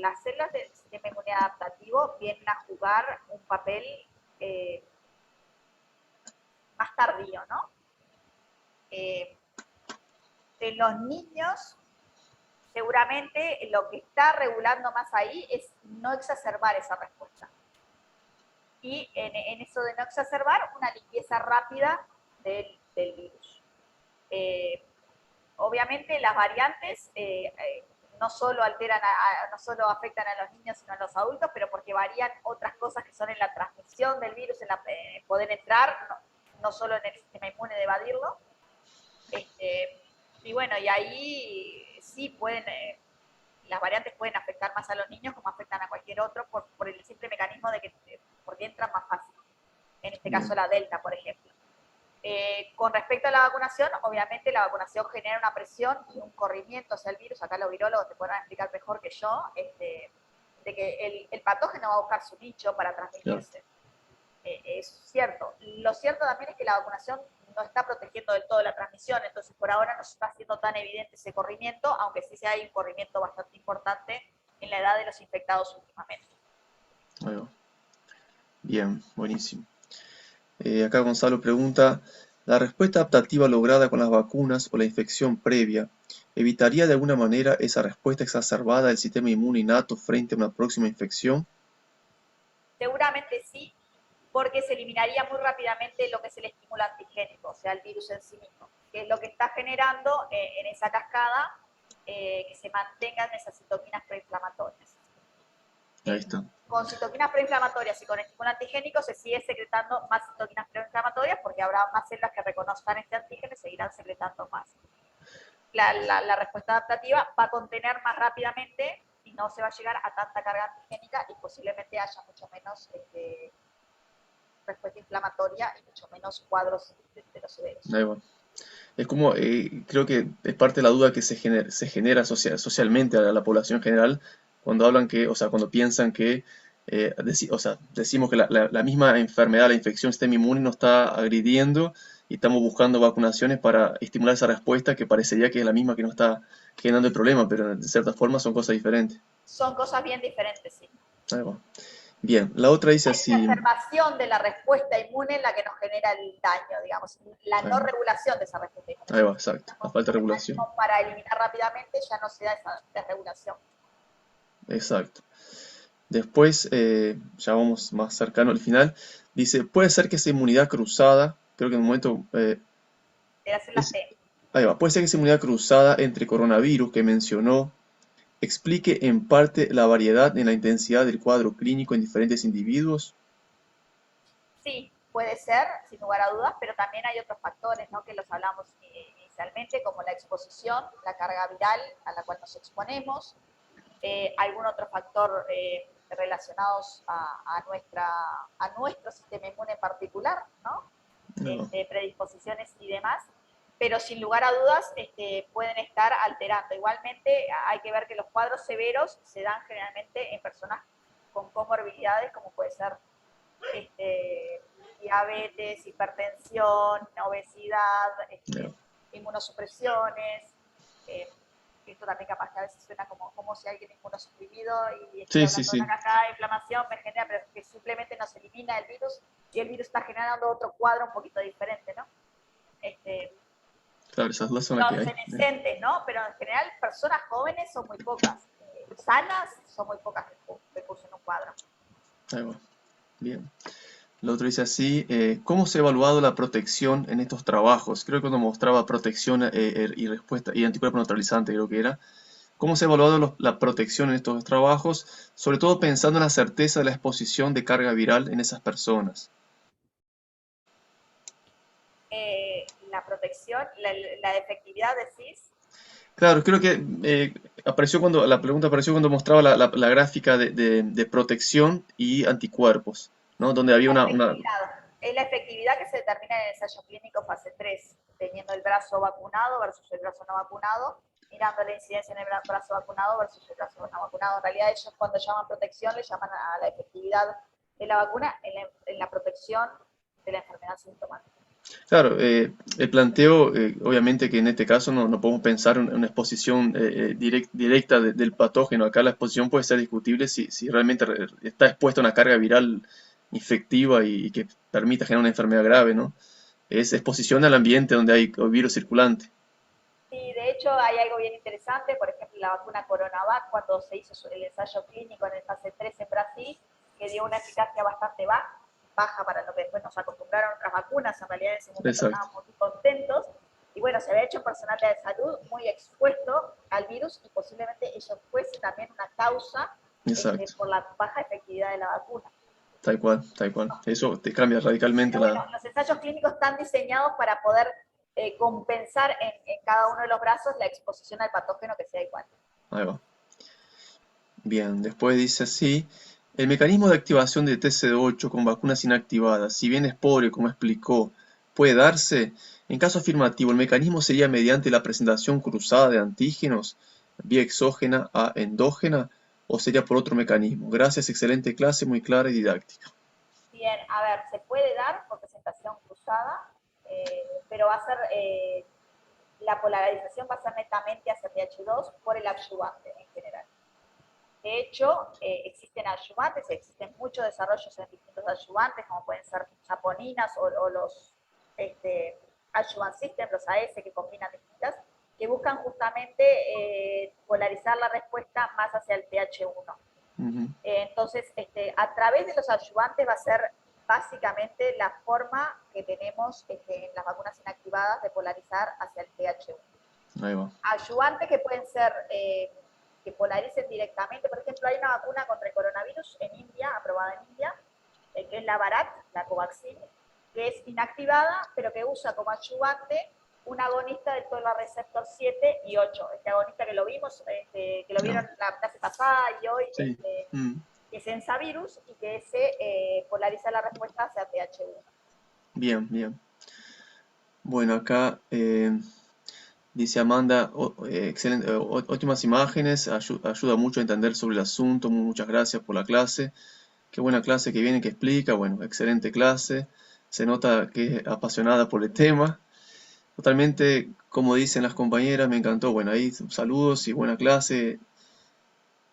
las células del sistema inmune adaptativo vienen a jugar un papel eh, más tardío, ¿no? Eh, en los niños, seguramente lo que está regulando más ahí es no exacerbar esa respuesta. Y en eso de no exacerbar, una limpieza rápida del virus. Eh, Obviamente las variantes no solo no solo afectan a los niños, sino a los adultos, pero porque varían otras cosas que son en la transmisión del virus, en poder entrar, no solo en el sistema inmune de evadirlo. Y bueno, y ahí sí pueden, las variantes pueden afectar más a los niños como afectan a cualquier otro por el simple mecanismo de que porque entran más fácil. En este caso Bien, la delta, por ejemplo. Con respecto a la vacunación, obviamente la vacunación genera una presión y un corrimiento hacia el virus. Acá los virólogos te podrán explicar mejor que yo, de que el patógeno va a buscar su nicho para claro. transmitirse. Es cierto. Lo cierto también es que la vacunación no está protegiendo del todo la transmisión, entonces por ahora no se está haciendo tan evidente ese corrimiento, aunque sí hay un corrimiento bastante importante en la edad de los infectados últimamente. Ahí va. Bien, buenísimo. Acá Gonzalo pregunta, ¿la respuesta adaptativa lograda con las vacunas o la infección previa evitaría de alguna manera esa respuesta exacerbada del sistema inmune innato frente a una próxima infección? Seguramente sí, porque se eliminaría muy rápidamente lo que es el estímulo antigénico, o sea, el virus en sí mismo, que es lo que está generando en esa cascada que se mantengan esas citoquinas proinflamatorias. Ahí está. Con citoquinas proinflamatorias y con estímulo antigénico se sigue secretando más citoquinas proinflamatorias porque habrá más células que reconozcan este antígeno y seguirán secretando más. La respuesta adaptativa va a contener más rápidamente y no se va a llegar a tanta carga antigénica y posiblemente haya mucho menos respuesta inflamatoria y mucho menos cuadros de los severos. Ahí va. Es como, creo que es parte de la duda que se genera socialmente a la población en general cuando hablan que, o sea, cuando piensan que, o sea, decimos que la misma enfermedad, la infección del sistema inmune nos está agrediendo y estamos buscando vacunaciones para estimular esa respuesta que parecería que es la misma que nos está generando el problema, pero de cierta forma son cosas diferentes. Son cosas bien diferentes, sí. Ahí va. Bien, la otra dice La así, exacerbación de la respuesta inmune es la que nos genera el daño, digamos, la ahí no va, regulación de esa respuesta inmune. ahí Si va, exacto, la falta de regulación, mecanismos para eliminar rápidamente, ya no se da esa desregulación. exacto. Después, ya vamos más cercano al final, dice, puede ser que esa inmunidad cruzada, creo que en un momento, De las células es- T. ahí va, puede ser que esa inmunidad cruzada entre coronavirus que mencionó explique en parte la variedad en la intensidad del cuadro clínico en diferentes individuos. Sí, puede ser, sin lugar a dudas, pero también hay otros factores, ¿no? Que los hablamos inicialmente, como la exposición, la carga viral a la cual nos exponemos, algún otro factor relacionados a nuestro sistema inmune en particular, ¿no? No. Predisposiciones y demás, pero sin lugar a dudas pueden estar alterando. Igualmente hay que ver que los cuadros severos se dan generalmente en personas con comorbilidades, como puede ser diabetes, hipertensión, obesidad, No. inmunosupresiones. Esto también capaz que a veces suena como si alguien inmunosuprimido y estoy Sí, sí, hablando de una sí. cascada de inflamación me genera, pero que simplemente no se elimina el virus y el virus está generando otro cuadro un poquito diferente, ¿no? Claro, esas dos son las que Los hay. senescentes, ¿no? Pero en general personas jóvenes son muy pocas. Sanas son muy pocas que cursen un cuadro. Ahí va. Bien. Lo otro dice así, ¿cómo se ha evaluado la protección en estos trabajos? Creo que cuando mostraba protección y respuesta y anticuerpo neutralizante, creo que era. ¿Cómo se ha evaluado la protección en estos trabajos? Sobre todo pensando en la certeza de la exposición de carga viral en esas personas. La protección, la efectividad, decís. Claro, creo que la pregunta apareció cuando mostraba la gráfica de protección y anticuerpos, ¿no? Donde había La una. efectividad. Es la efectividad que se determina en el ensayo clínico fase 3, teniendo el brazo vacunado versus el brazo no vacunado, mirando la incidencia en el brazo vacunado versus el brazo no vacunado. En realidad ellos cuando llaman protección le llaman a la efectividad de la vacuna en la protección de la enfermedad sintomática. Claro, el planteo, obviamente que en este caso no podemos pensar en una exposición directa del patógeno. Acá la exposición puede ser discutible si realmente está expuesta a una carga viral infectiva y que permita generar una enfermedad grave, ¿no? Es exposición al ambiente donde hay virus circulante. Sí, de hecho hay algo bien interesante, por ejemplo, la vacuna Coronavac, cuando se hizo el ensayo clínico en el fase 3 en Brasil, que dio una eficacia bastante baja para lo que después nos acostumbraron otras vacunas, en realidad en ese momento Exacto, estábamos muy contentos, y bueno, se había hecho personal de salud muy expuesto al virus y posiblemente ello fuese también una causa exacto. por la baja efectividad de la vacuna. Tal cual, tal cual. Eso te cambia radicalmente Pero bueno, los ensayos clínicos están diseñados para poder compensar en cada uno de los brazos la exposición al patógeno que sea igual. Ahí va. Bien, después dice así, el mecanismo de activación de TCD8 con vacunas inactivadas, si bien es pobre como explicó, puede darse. En caso afirmativo, el mecanismo sería mediante la presentación cruzada de antígenos, vía exógena a endógena, o sería por otro mecanismo. Gracias, excelente clase, muy clara y didáctica. Bien, a ver, se puede dar por presentación cruzada, pero va a ser, la polarización va a ser netamente hacia pH2 por el adyuvante en general. De hecho, existen adyuvantes, existen muchos desarrollos en distintos adyuvantes, como pueden ser saponinas o los adjuvant systems, los AS que combinan distintas, que buscan justamente polarizar la respuesta más hacia el pH 1. Ujú. Entonces, a través de los adyuvantes va a ser básicamente la forma que tenemos en las vacunas inactivadas de polarizar hacia el pH 1. Ahí va. Ayudantes que pueden ser que polaricen directamente. Por ejemplo, hay una vacuna contra el coronavirus en India, aprobada en India, que es la Bharat, la Covaxin, que es inactivada, pero que usa como ayudante un agonista del toll receptor 7 y 8. Este agonista que lo vimos, que lo vieron No. la clase pasada y hoy, Sí. Mm. que es ensavirus y que ese polariza la respuesta hacia pH1. Bien, bien. Bueno, acá dice Amanda, excelente, óptimas imágenes, ayuda mucho a entender sobre el asunto, muchas gracias por la clase. Qué buena clase que viene, que explica, bueno, excelente clase. Se nota que es apasionada por el tema. Totalmente, como dicen las compañeras, me encantó. Bueno, ahí saludos y buena clase.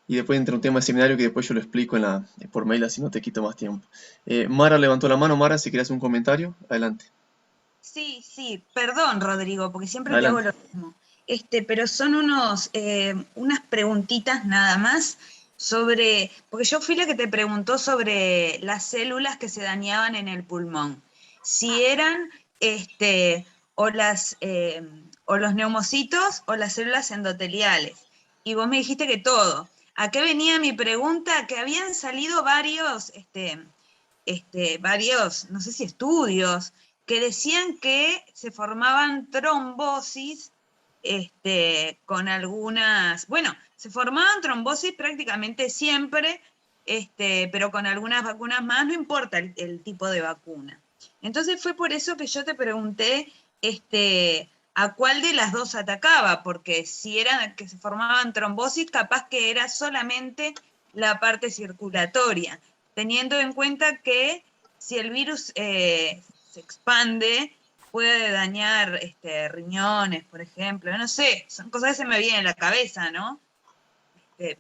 Y después entra un tema de seminario que después yo lo explico por mail, así no te quito más tiempo. Mara levantó la mano. Mara, si quieres un comentario, adelante. Sí, sí, perdón, Rodrigo, porque siempre te hago Adelante. lo mismo. Pero son unas preguntitas nada más porque yo fui la que te preguntó sobre las células que se dañaban en el pulmón. Si eran, o o los neumocitos o las células endoteliales. Y vos me dijiste que todo. ¿A qué venía mi pregunta? Que habían salido varios, varios, no sé si estudios, que decían que se formaban trombosis con algunas, bueno, se formaban trombosis prácticamente siempre, pero con algunas vacunas más, no importa el tipo de vacuna. Entonces fue por eso que yo te pregunté a cuál de las dos atacaba, porque si era que se formaban trombosis, capaz que era solamente la parte circulatoria, teniendo en cuenta que si el virus se expande, puede dañar riñones, por ejemplo, no sé, son cosas que se me vienen a la cabeza, ¿no?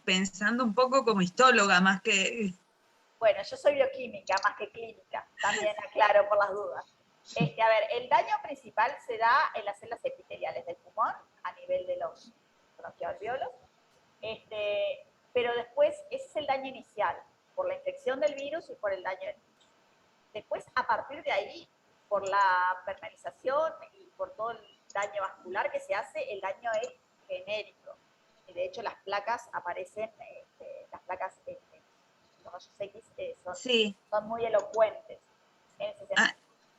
Pensando un poco como históloga más que... Bueno, yo soy bioquímica más que clínica, también aclaro por las dudas. A ver, el daño principal se da en las células epiteliales del pulmón, a nivel de los bronquialveolos, pero después ese es el daño inicial, por la infección del virus y por el daño del virus. Después, a partir de ahí, por la permeabilización y por todo el daño vascular que se hace, el daño es genérico. Y de hecho, las placas aparecen, las placas los rayos X Sí. son muy elocuentes en ese sentido.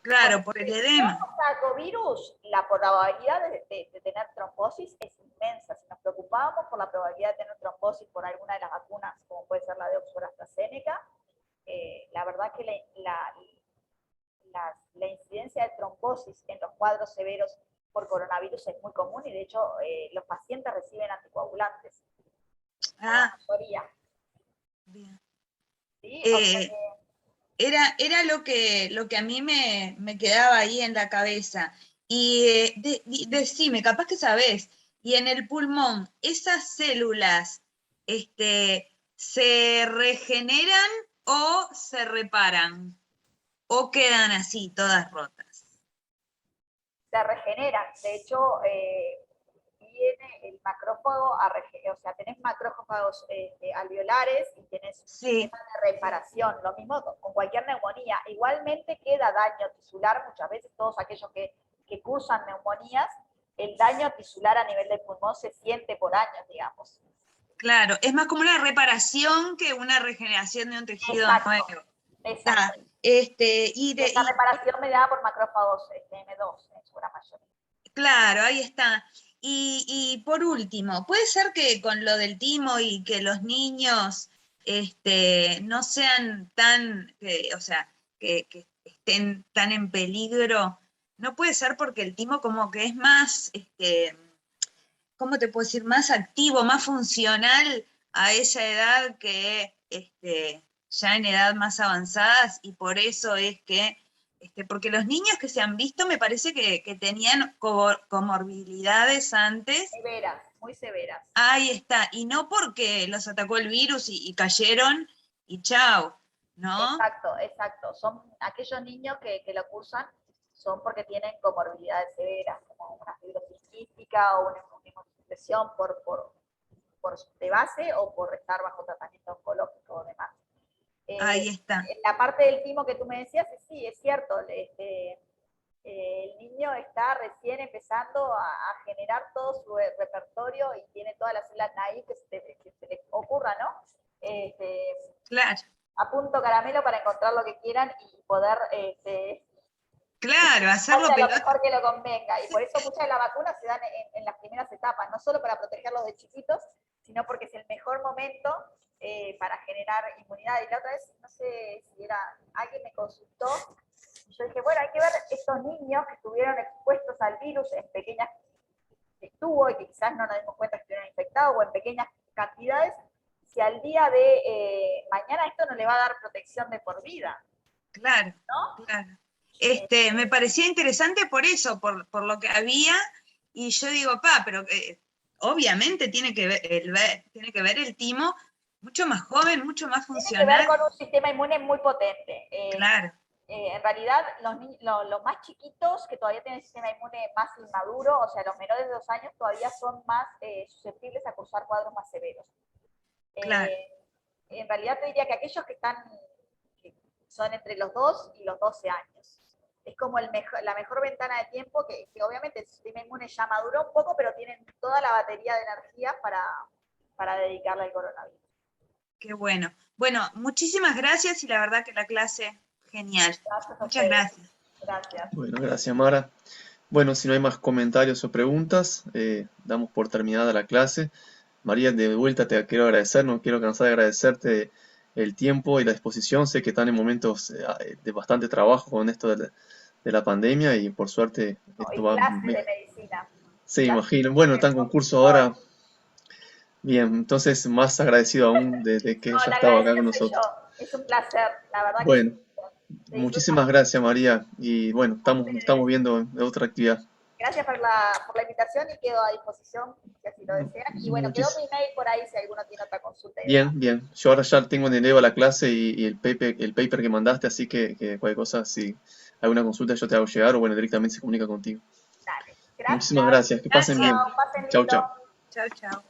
Claro, por el edema. Con virus, la probabilidad de tener trombosis es inmensa. Si nos preocupábamos por la probabilidad de tener trombosis por alguna de las vacunas, como puede ser la de Oxford AstraZeneca, la verdad que la incidencia de trombosis en los cuadros severos por coronavirus es muy común y de hecho los pacientes reciben anticoagulantes. La mayoría. Bien. ¿Sí? O sea que, era lo que a mí me quedaba ahí en la cabeza. Y decime, capaz que sabés, y en el pulmón, ¿esas células se regeneran o se reparan? ¿O quedan así, todas rotas? se regeneran. De hecho, viene el macrófago, o sea, tenés macrófagos alveolares y tenés un sistema de reparación. Lo mismo con cualquier neumonía. Igualmente queda daño tisular, muchas veces todos aquellos que cursan neumonías, el daño tisular a nivel del pulmón se siente por años, digamos. Claro, es más como una reparación que una regeneración de un tejido nuevo. Exacto. Esa reparación mediada por macrófagos M2 en su gran mayoría. Claro, ahí está. Y por último, ¿puede ser que con lo del timo y que los niños no sean tan, o sea, que estén tan en peligro? ¿No puede ser porque el timo como que es más, ¿cómo te puedo decir? Más activo, más funcional a esa edad que ya en edad más avanzadas, y por eso es que, porque los niños que se han visto me parece que tenían comorbilidades antes. Severas, muy severas. Ahí está, y no porque los atacó el virus y cayeron y chao, ¿no? Exacto, exacto. Son aquellos niños que lo cursan, son porque tienen comorbilidades severas, como una fibrosis quística o una inmunosupresión por de base o por estar bajo tratamiento oncológico o demás. Ahí está. En la parte del timo que tú me decías, sí, es cierto, el niño está recién empezando a generar todo su repertorio y tiene todas las células naïves que se les ocurra, ¿no? Claro. A punto caramelo para encontrar lo que quieran y poder claro, hacerlo lo mejor que lo convenga. Y por eso muchas de las vacunas se dan en las primeras etapas, no solo para protegerlos de chiquitos, sino porque es el mejor momento para generar inmunidad. Y la otra vez, no sé si era, alguien me consultó, y yo dije, bueno, hay que ver estos niños que estuvieron expuestos al virus en pequeñas estuvo y que quizás no nos dimos cuenta que estuvieron infectados o en pequeñas cantidades, si al día de mañana esto no le va a dar protección de por vida. Claro, ¿no? Claro. Me parecía interesante por eso, por lo que había, y yo digo, pero obviamente tiene que ver el timo mucho más joven, mucho más funcional. Tiene que ver con un sistema inmune muy potente. Claro. En realidad, los más chiquitos, que todavía tienen el sistema inmune más inmaduro, o sea, los menores de 2 años, todavía son más susceptibles a cursar cuadros más severos. Claro. En realidad te diría que aquellos que son entre los 2 y los 12 años. Es como la mejor ventana de tiempo que obviamente el sistema inmune ya maduró un poco, pero tienen toda la batería de energía para dedicarle al coronavirus. Qué bueno. Bueno, muchísimas gracias y la verdad que la clase Genial. Gracias a Muchas ustedes. gracias. Gracias. Bueno, gracias, Mara. Bueno, si no hay más comentarios o preguntas, damos por terminada la clase. María, de vuelta te quiero agradecer, no quiero cansar de agradecerte el tiempo y la disposición. Sé que están en momentos de bastante trabajo con esto de la pandemia y por suerte esto Y va... clases de medicina. Se Clases imagino. Bueno, está en de concurso ahora. Bien, entonces más agradecido aún de que No, haya la estado acá agradecida con soy yo. nosotros. Es un placer, la verdad que Bueno, sí. Se disfruta muchísimas gracias, María. Y bueno, a nos estamos ustedes. viendo en otra actividad. Gracias por la invitación y quedo a disposición si así lo desean. Y bueno, quedó Muchis- mi email por ahí si alguno tiene otra consulta y demás. Bien, bien. Yo ahora ya tengo en el EVA la clase y el paper que mandaste, así que cualquier cosa, si hay una consulta, yo te hago llegar o bueno, directamente se comunica contigo. Dale. Muchísimas Gracias. gracias. Que pasen Gracias. bien. Chao, pasen Chau, lindo. chau. Chao, chao.